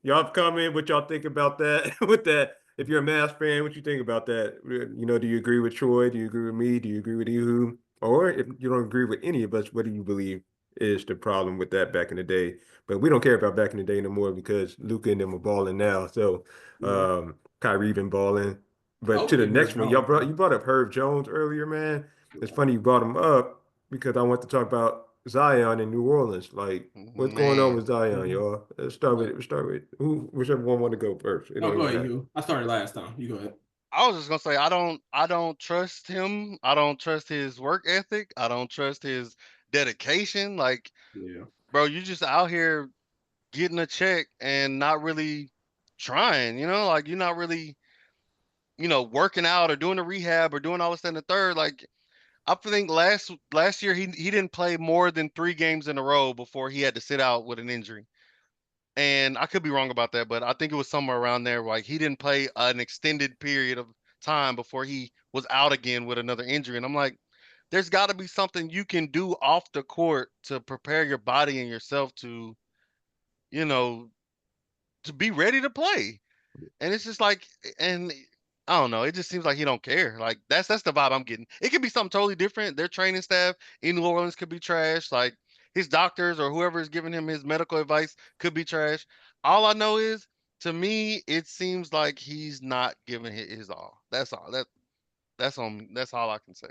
y'all comment what y'all think about that with that? If you're a Mavs fan, what you think about that? You know, do you agree with Troy? Do you agree with me? Do you agree with Ehu? Or if you don't agree with any of us, what do you believe is the problem with that back in the day? But we don't care about back in the day no more because Luka and them are balling now. So Yeah. Kyrie been balling. I But hope to the they next hurt one, Jones. you brought up Herb Jones earlier, man. It's funny you brought him up because I want to talk about Zion in New Orleans. Like, what's going on Man, with Zion, Mhm. y'all? But Let's start with who, whichever one want to go first. It no, don't go even ahead, matter. you. I started last time. You go ahead. I was just gonna say I don't trust him. I don't trust his work ethic. I don't trust his dedication. Like, Yeah. bro, you just out here getting a check and not really trying. Like you're not really working out or doing the rehab or doing all this and the third. Like I think last year he didn't play more than 3 games in a row before he had to sit out with an injury. And I could be wrong about that, but I think it was somewhere around there. Like he didn't play an extended period of time before he was out again with another injury. And I'm like, there's got to be something you can do off the court to prepare your body and yourself you know, to be ready to play. And it's just like, and I don't know, it just seems like he don't care. Like that's the vibe I'm getting. It could be something totally different. Their training staff in New Orleans could be trash. Like his doctors or whoever is giving him his medical advice could be trash. All I know is, to me, it seems like he's not giving his all. That's all. That's on. That's all I can say.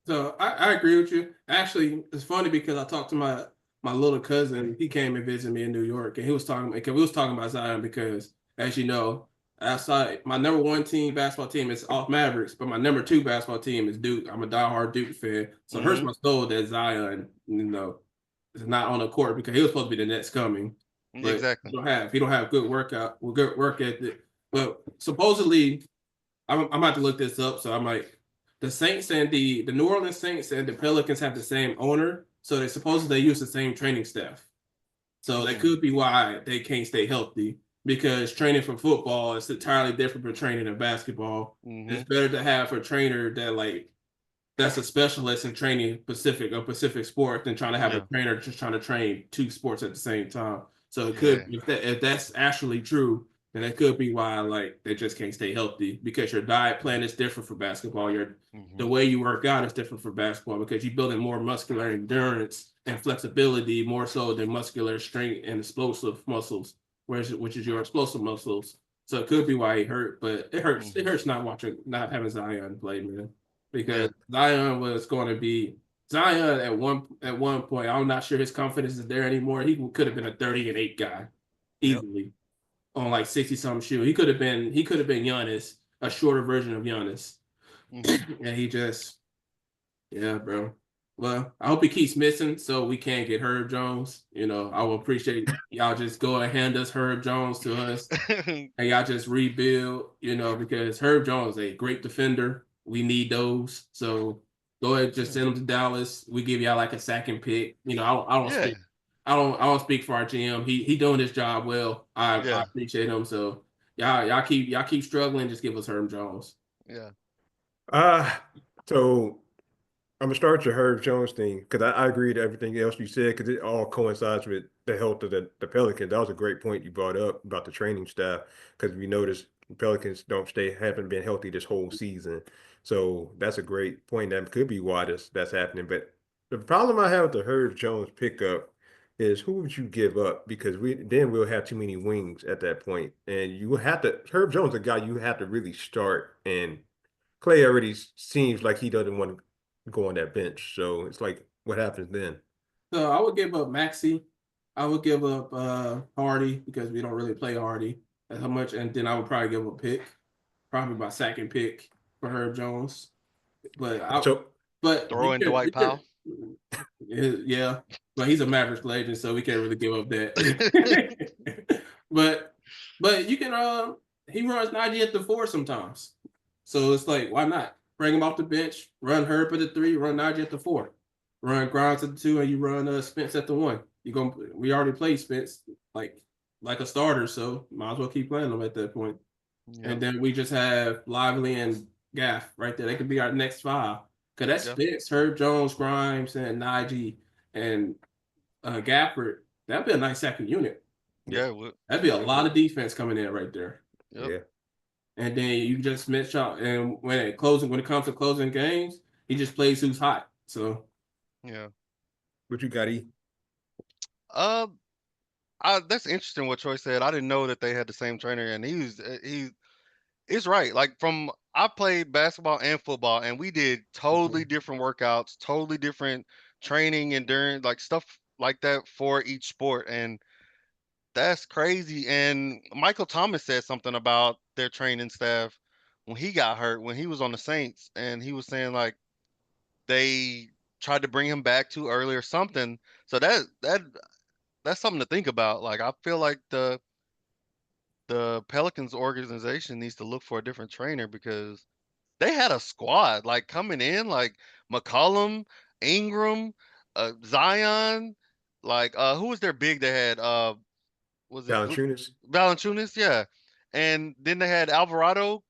So I agree with you. Actually, it's funny because I talked to my little cousin. He came and visited me in New York, and he was talking because we was talking about Zion because, as you know, outside my number one basketball team is off Mavericks, but my number two basketball team is Duke. I'm a diehard Duke fan, so it hurts Mm-hmm. my soul that Zion, is not on the court because he was supposed to be the next coming, but Exactly. he don't have good work ethic. But supposedly, I'm about to look this up, so I'm like, the Saints and the New Orleans Saints and the Pelicans have the same owner, so they supposedly use the same training staff. So that Mm-hmm. could be why they can't stay healthy because training for football is entirely different from training in basketball. It's Mm-hmm. better to have a trainer that's a specialist in training Pacific sport than trying to have a Yeah. trainer just trying to train two sports at the same time. So it could Yeah. if that's actually true, then it could be why like they just can't stay healthy because your diet plan is different for basketball. The Mm-hmm. way you work out is different for basketball because you're building more muscular endurance and flexibility more so than muscular strength and explosive muscles, which is your explosive muscles. So it could be why he hurt, but it hurts. It Mm-hmm. hurts not having Zion play, man, Yeah. because Zion was going to be Zion at one point. I'm not sure his confidence is there anymore. He could have been a 30-8 guy Yep. easily on like 60 something shoot. He could have been Giannis, a shorter version of Giannis, Mm-hmm. and he just yeah, bro. Well, I hope he keeps missing so we can get Herb Jones. I will appreciate y'all just go and hand us Herb Jones to us and y'all just rebuild, because Herb Jones is a great defender. We need those. So go ahead, just Yeah. send them to Dallas. We give y'all like a second pick. I don't Yeah. speak. I don't speak for our GM. He doing his job well. I Yeah. appreciate him. So y'all keep struggling. Just give us Herb Jones. Yeah. Uh, so I'm gonna start your Herb Jones thing because I agree to everything else you said because it all coincides with the health of the Pelicans. That was a great point you brought up about the training staff because we noticed the Pelicans haven't been healthy this whole season. So that's a great point. That could be why that's happening. But the problem I have with the Herb Jones pickup is who would you give up because we'll have too many wings at that point, and you will have to Herb Jones, a guy you have to really start and. Clay already seems like he doesn't want to go on that bench. So it's like, what happens then? So I would give up Maxi. I would give up Hardy because we don't really play Hardy as much, and then I would probably give up a pick, probably my second pick for Herb Jones. But I, So but Throw in Dwight Powell. yeah, but he's a Mavericks legend, so we can't really give up that. but you can he runs 90 at the four sometimes, so it's like why not bring him off the bench, run Herb at the three, run Najee at the four, run Grimes at the 2 and you run Spence at the 1. We already played Spence like a starter, so might as well keep playing them at that point. Yep. And then we just have Lively and Gaff right there. They could be our next 5. Because that's Spence, Herb Jones, Grimes, and Najee, and Gafford. That'd be a nice second unit. Yeah, it would. That'd be a lot of defense coming in right there. Yep. Yeah. And then you just Mitch out, and when it comes to closing games, he just plays who's hot. So yeah. What you got, E? That's interesting what Troy said. I didn't know that they had the same trainer, and he's right. Like I played basketball and football, and we did totally different workouts, totally different training and during like stuff like that for each sport, and that's crazy. And Michael Thomas said something about their training staff when he got hurt, when he was on the Saints, and he was saying like they tried to bring him back too early or something. So that's something to think about. Like I feel like the Pelicans organization needs to look for a different trainer because they had a squad like coming in like McCollum, Ingram, Zion, like who was their big they had was it Valanciunas Valanciunas, yeah. And then they had Alvarado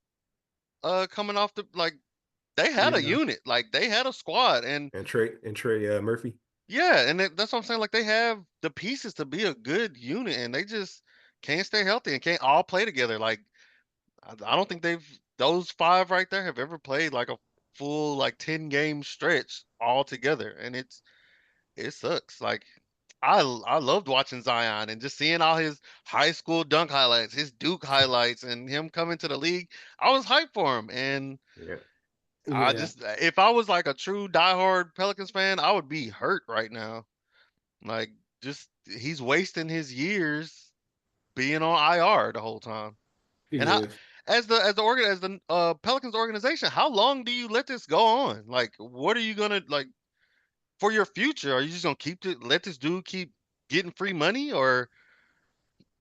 coming off the like they had a yeah, unit, like they had a squad and and Trey Murphy. yeah, and that's what I'm saying. Like they have the pieces to be a good unit, and they just can't stay healthy and can't all play together. Like I don't think those 5 right there have ever played like a full like 10 game stretch all together, and it sucks. Like I loved watching Zion and just seeing all his high school dunk highlights, his Duke highlights, and him coming to the league. I was hyped for him, and Yeah. I yeah. just if I was like a true diehard Pelicans fan, I would be hurt right now. Like just he's wasting his years being on IR the whole time. He And how is. as the Pelicans organization, how long do you let this go on? Like what are you gonna like for your future? Are you just gonna let this dude keep getting free money or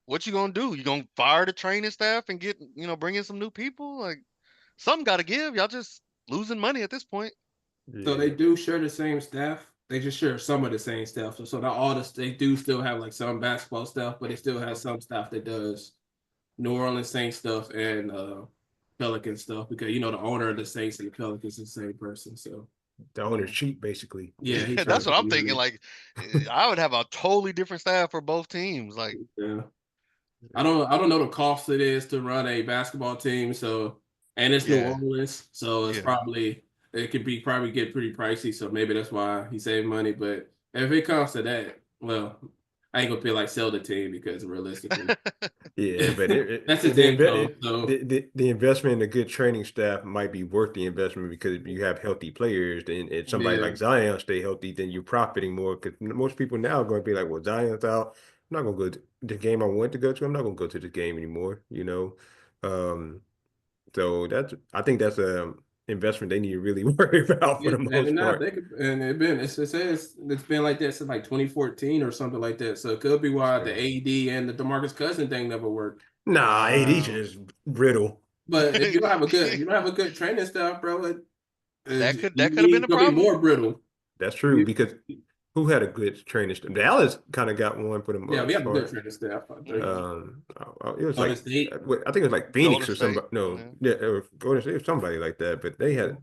what you gonna do? You gonna fire the training staff and bring in some new people? Like something gotta give. Y'all just losing money at this point. So they Yeah. do share the same staff. They just share some of the same stuff. So not all they do still have like some basketball stuff, but they still have some stuff that does New Orleans Saints stuff and Pelican stuff because the owner of the Saints and the Pelicans is the same person. So The owner's cheap, basically. yeah, he That's tries to what I'm be thinking. really, Like I would have a totally different staff for both teams. Like yeah. I don't know the cost it is to run a basketball team. So and it's New yeah, Orleans, so it's yeah. probably it could be probably get pretty pricey. So maybe that's why he saved money. But if it comes to that, well, I ain't gonna feel like sell the team because realistically, Yeah, but that's his income. So the investment in a good training staff might be worth the investment because if you have healthy players, then if somebody yeah, like Zion stay healthy, then you're profiting more. Because most people now are going to be like, "Well, Zion's out. I'm not going to go to the game I want to go to. I'm not going to go to the game anymore." Um, so I think that's a investment they need to really worry about for yeah, the and most now part. they could, and it's been like that since like 2014 or something like that. So it could be That's why the crazy. AD and the DeMarcus Cousins thing never worked. Nah, AD Wow. just brittle. But if you don't have a good training staff, bro, That could have been it's the gonna be problem. more brittle. That's true You, because who had a good training staff? Dallas kind of got one for the yeah, we most have a good part. training staff. I think. Hmm. It was Golden like State. I think it was like Golden Phoenix or State. somebody. No, Yeah. yeah, it was Golden State, it was somebody like that. But they had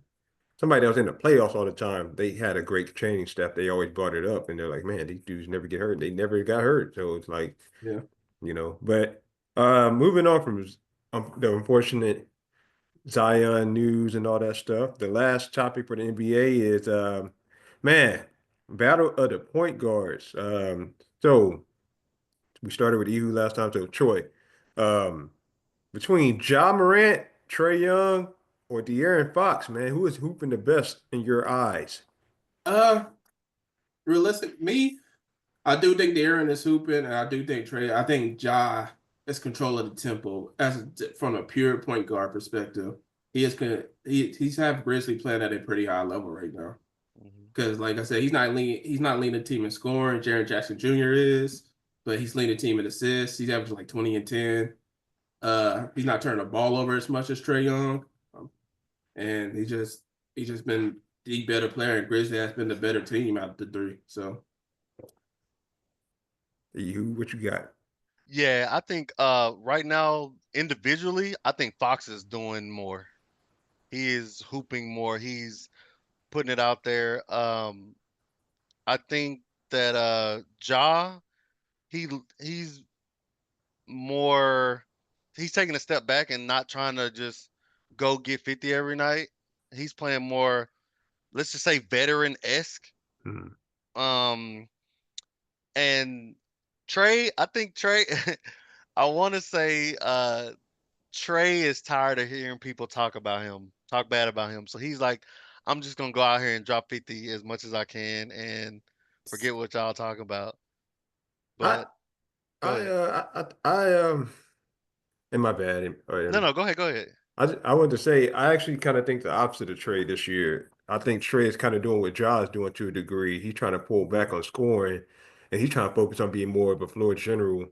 somebody that was in the playoffs all the time. They had a great training staff. They always brought it up, and they're like, "Man, these dudes never get hurt. They never got hurt." So it's like, Yeah. But moving on from the unfortunate Zion news and all that stuff, the last topic for the NBA is man, battle of the point guards. So we started with you last time. So Troy, um, between Ja Morant, Trae Young, or De'Aaron Fox, man, who is hooping the best in your eyes? Uh, realistic me. I do think the Aaron is hooping, and I do think Trey. I think Ja is control of the tempo from a pure point guard perspective. He's have Grizzly playing at a pretty high level right now. Hmm. Because like I said, he's not leading the team in scoring. Jaren Jackson Jr. is, but he's leading the team in assists. He's averaging like 20 and 10. He's not turning the ball over as much as Trey Young, and he just been the better player, and Grizzly has been the better team out of the three. So What you got? Yeah, I think right now individually, I think Fox is doing more. He is hooping more. He's putting it out there. I think that Ja, he he's more he's taking a step back and not trying to just go get 50 every night. He's playing more, let's just say veteran-esque. Hmm. Um and Trae, I think Trae I want to say Trae is tired of hearing people talk about him, talk bad about him. So he's like, I'm just gonna go out here and drop 50 as much as I can and forget what y'all talking about. I But go I ahead. and my bad. No, no, go ahead, go ahead. I wanted to say I actually kind of think the opposite of Trey this year. I think Trey is kind of doing what Ja is doing to a degree. He's trying to pull back on scoring, and he's trying to focus on being more of a floor general.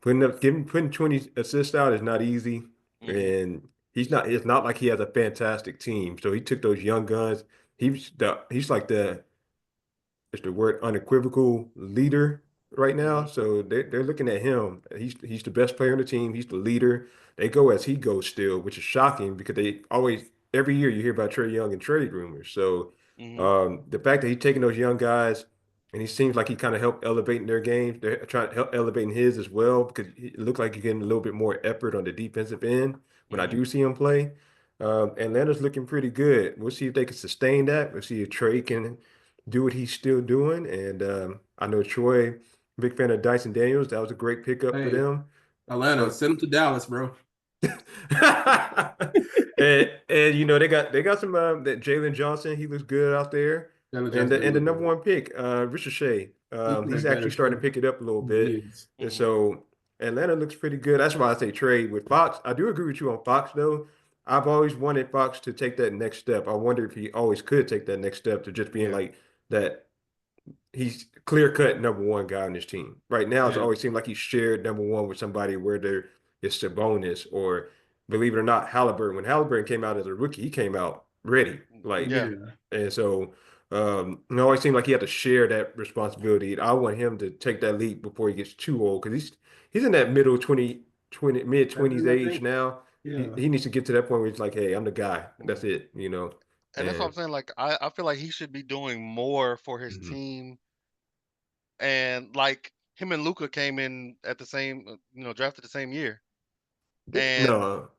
Putting 20 assists out is not easy, Hmm. and he's not. It's not like he has a fantastic team. So he took those young guns. He's like the is the word unequivocal leader right now. Hmm. So they're looking at him. He's the best player on the team. He's the leader. They go as he goes still, which is shocking because they always every year you hear about Trae Young and trade rumors. So Hmm. the fact that he's taking those young guys and he seems like he kind of helped elevating their games. They're trying to help elevating his as well because it looked like he's getting a little bit more effort on the defensive end when I Hmm. do see him play. Atlanta's looking pretty good. We'll see if they can sustain that. We'll see if Trey can do what he's still doing. And I know Troy, big fan of Dyson Daniels. That was a great pickup for hey, them. Atlanta, So send him to Dallas, bro. and they got some that Jalen Johnson. He looks good out there. Dallas And just the, been and the looking number good. one pick, Richard Shea. He He's played actually better starting to too. pick it up a little He bit. is. And Hmm. so Atlanta looks pretty good. That's why I say trade with Fox. I do agree with you on Fox though. I've always wanted Fox to take that next step. I wonder if he always could take that next step to just being Yeah. like that he's clear cut number one guy on his team. Right now, it's Yeah. always seemed like he's shared number one with somebody where there is Sabonis or believe it or not, Halliburton. When Halliburton came out as a rookie, he came out ready. Like, Yeah. Yeah. and so it always seemed like he had to share that responsibility. I want him to take that leap before he gets too old because he's in that middle 20 mid That's 20s it, I age think. now. He, Yeah. he needs to get to that point where he's like, hey, I'm the guy. Yeah. That's it. And that's what And I'm saying. Like I feel like he should be doing more for his mhm. team. And like him and Luka came in at the same, drafted the same year. And No,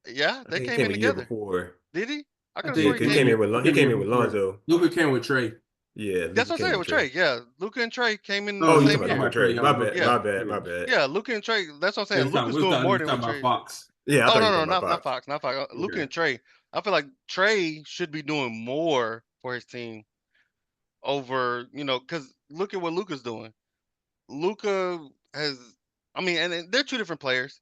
yeah, I they think he came came in a year together. before. Did he? I I could have Yeah, swore think he 'cause he came came in in. with He came here before. Lonzo. Luka came with Trey. Yeah, That's Luka what I'm came saying with with Trey. Trey. Yeah, Luka and Trey came in Oh, Oh, the you no, same talking you're about talking Luka year. about Trey Trey? My Young, bad, Luka. Yeah, my bad, my Yeah. bad. yeah, Luka and Trey. That's what I'm Yeah, saying. Luka's doing we more was than talking what about Trey. Fox. Yeah, I Oh thought you no, were no, talking about not Fox. Fox, not Fox. Luka Okay. and Trey. I feel like Trey should be doing more for his team over, because look at what Luka's doing. Luka has, I mean, and they're two different players,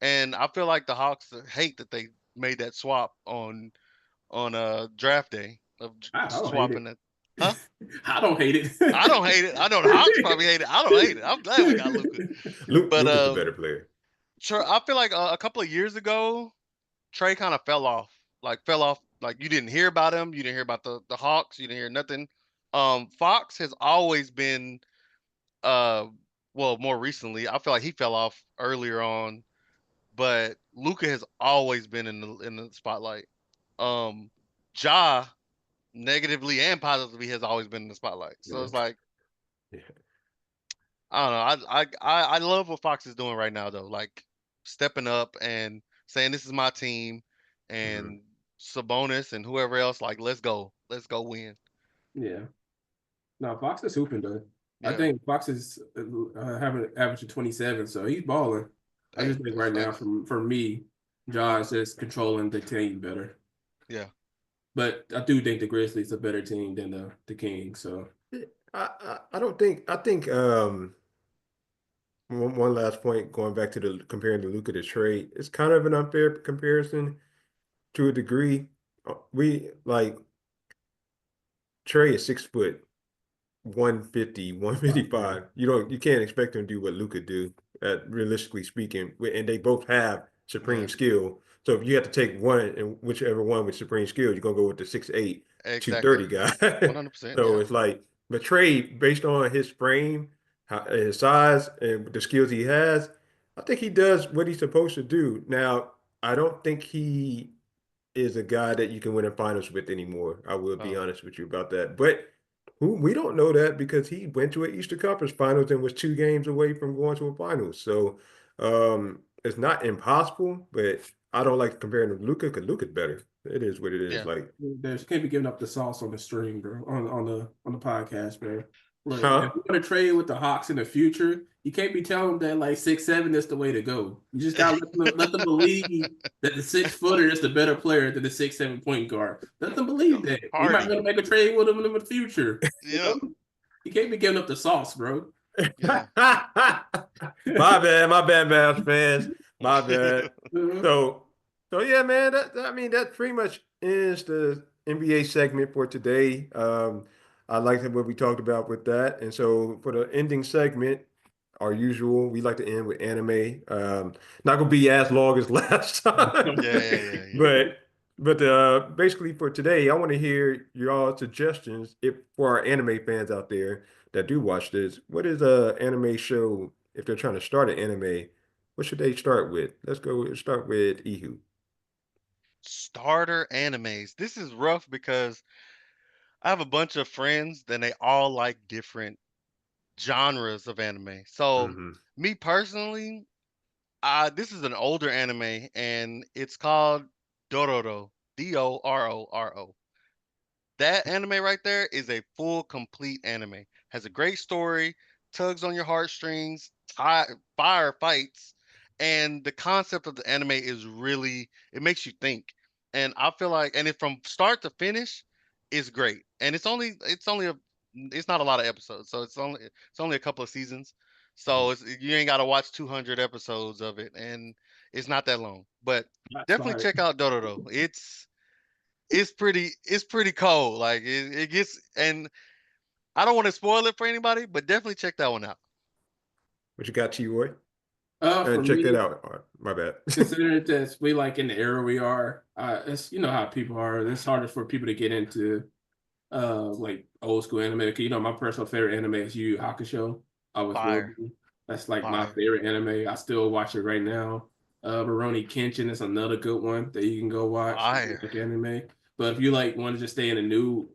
and I feel like the Hawks hate that they made that swap on draft day of I don't hate swapping it. that. Huh? I don't hate it. I don't hate it. I know the Hawks probably hate it. I don't hate it. I'm glad we got Luka. But Luka's the better player. I feel like a couple of years ago, Trey kind of fell off. Like fell off. Like you didn't hear about him. You didn't hear about the Hawks. You didn't hear nothing. Fox has always been uh well, more recently. I feel like he fell off earlier on, but Luca has always been in the spotlight. Um Ja negatively and positively has always been in the spotlight. So Yeah. it's like Yeah. I don't know. I love what Fox is doing right now though. Like stepping up and saying this is my team Mhm. and Sabonis and whoever else like let's go. Let's go win. Yeah. No, Fox is hooping though. I Yeah. think Fox is having an average of 27, so he's balling. I Hey, just think that's right now, facts. for me, John's just controlling the team better. Yeah. But I do think the Grizzlies a better team than the Kings. So I don't think I think one last point going back to the comparing the Luka to Trey, it's kind of an unfair comparison to a degree. We like Trey is 6 foot, 150, yeah, 155. You can't expect him to do what Luka do. at realistically speaking, and they both have Yeah, supreme skill. So if you have to take one and whichever one with supreme skill, you're gonna go with the 6'8", exactly. 230 guy. 100%. So Yeah. it's like, but Trae, based on his frame, his size, and the skills he has, I think he does what he's supposed to do. Now, I don't think he is a guy that you can win in finals with anymore. I will be Oh, honest with you about that. But who we don't know that because he went to an Eastern Conference Finals and was 2 games away from going to a finals. So it's not impossible, but I don't like comparing to Luka because Luka's better. It is what it is. yeah. Like, There's can't be giving up the sauce on the stream, bro. On the podcast, bro. Look, if huh? you want to trade with the Hawks in the future, you can't be telling them that like 6'7" is the way to go. You just gotta let them believe that the 6 footer is the better player than the 6'7" point guard. Let them believe that. You might Hardy. want to make a trade with them in the future. You Yeah, know, you can't be giving up the sauce, bro. yeah. My bad, Mavs fans. My bad. Uh, So, so yeah, man. I mean, that pretty much ends the NBA segment for today. I liked what we talked about with that, and so for the ending segment, our usual, we like to end with anime. Not gonna be as long as last time, Yeah, yeah, yeah, yeah. but basically for today, I want to hear your suggestions if for our anime fans out there that do watch this. What is a anime show if they're trying to start an anime? What should they start with? Let's go start with Ihu. Starter animes. This is rough because I have a bunch of friends and they all like different genres of anime. So, Hmm. me personally, this is an older anime and it's called Dororo. Dororo. That anime right there is a full, complete anime. Has a great story, tugs on your heartstrings, fire fights, and the concept of the anime is really it makes you think. And I feel like, and it from start to finish is great. And it's not a lot of episodes, so it's only a couple of seasons. So you ain't got to watch 200 episodes of it, and it's not that long. But That's definitely fire. check out Dororo. It's pretty cold. Like it gets, and I don't want to spoil it for anybody, but definitely check that one out. What you got, T-Roy? For And check that me, out. All right, my bad. considering that we like in the era we are, it's how people are. It's harder for people to get into like old school anime. 'Cause, my personal favorite anime is Yu Yu Hakusho. Always will Fire, be. That's like my fire, favorite anime. I still watch it right now. Rurouni Kenshin is another good one that you can go watch if you fire. like anime. But if you like want to just stay in a new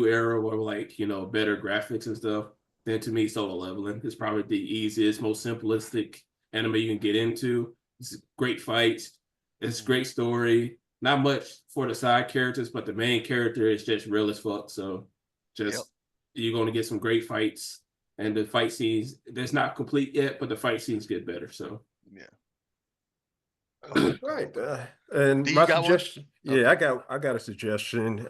era where like better graphics and stuff, then to me Solo Leveling is probably the easiest, most simplistic anime you can get into. It's great fights. It's Mhm. great story. Not much for the side characters, but the main character is just real as fuck. So Yep. just you're going to get some great fights, and the fight scenes that's not complete yet, but the fight scenes get better. So Yeah. All Cool. Cool. right. And D, you my got one? suggestion, yeah, Okay. I got a suggestion.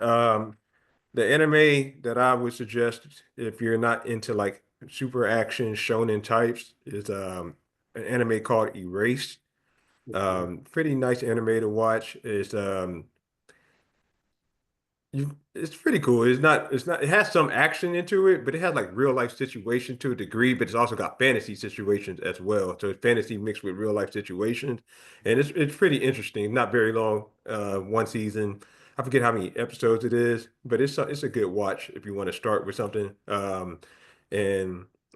The anime that I would suggest if you're not into like super action shonen types is an anime called Erased. Pretty nice anime to watch. It's pretty cool. It has some action into it, but it has like real life situation to a degree, but it's also got fantasy situations as well. So it's fantasy mixed with real life situations. And it's pretty interesting. Not very long, one season. I forget how many episodes it is, but it's a good watch if you want to start with something.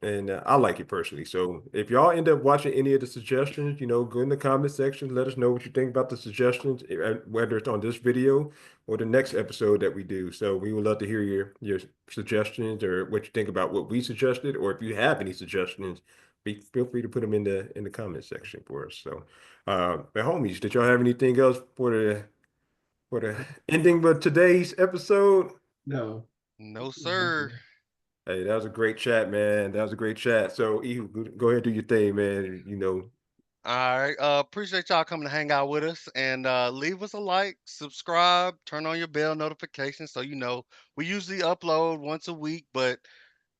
And I like it personally. So if y'all end up watching any of the suggestions, go in the comment section, let us know what you think about the suggestions, whether it's on this video or the next episode that we do. So we would love to hear your suggestions or what you think about what we suggested, or if you have any suggestions, feel free to put them in the comment section for us. So, but homies, did y'all have anything else for the ending of today's episode? no. No, sir. Hey, that was a great chat, man. That was a great chat. So, Ehud, go ahead and do your thing, man. All right. Appreciate y'all coming to hang out with us and leave us a like, subscribe, turn on your bell notifications so you know we usually upload once a week, but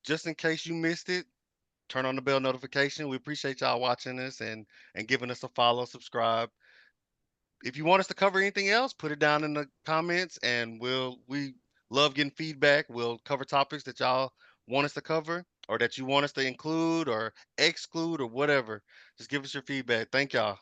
just in case you missed it, turn on the bell notification. We appreciate y'all watching us and giving us a follow, subscribe. If you want us to cover anything else, put it down in the comments and we love getting feedback. We'll cover topics that y'all want us to cover. or that you want us to include or exclude or whatever. Just give us your feedback. Thank y'all.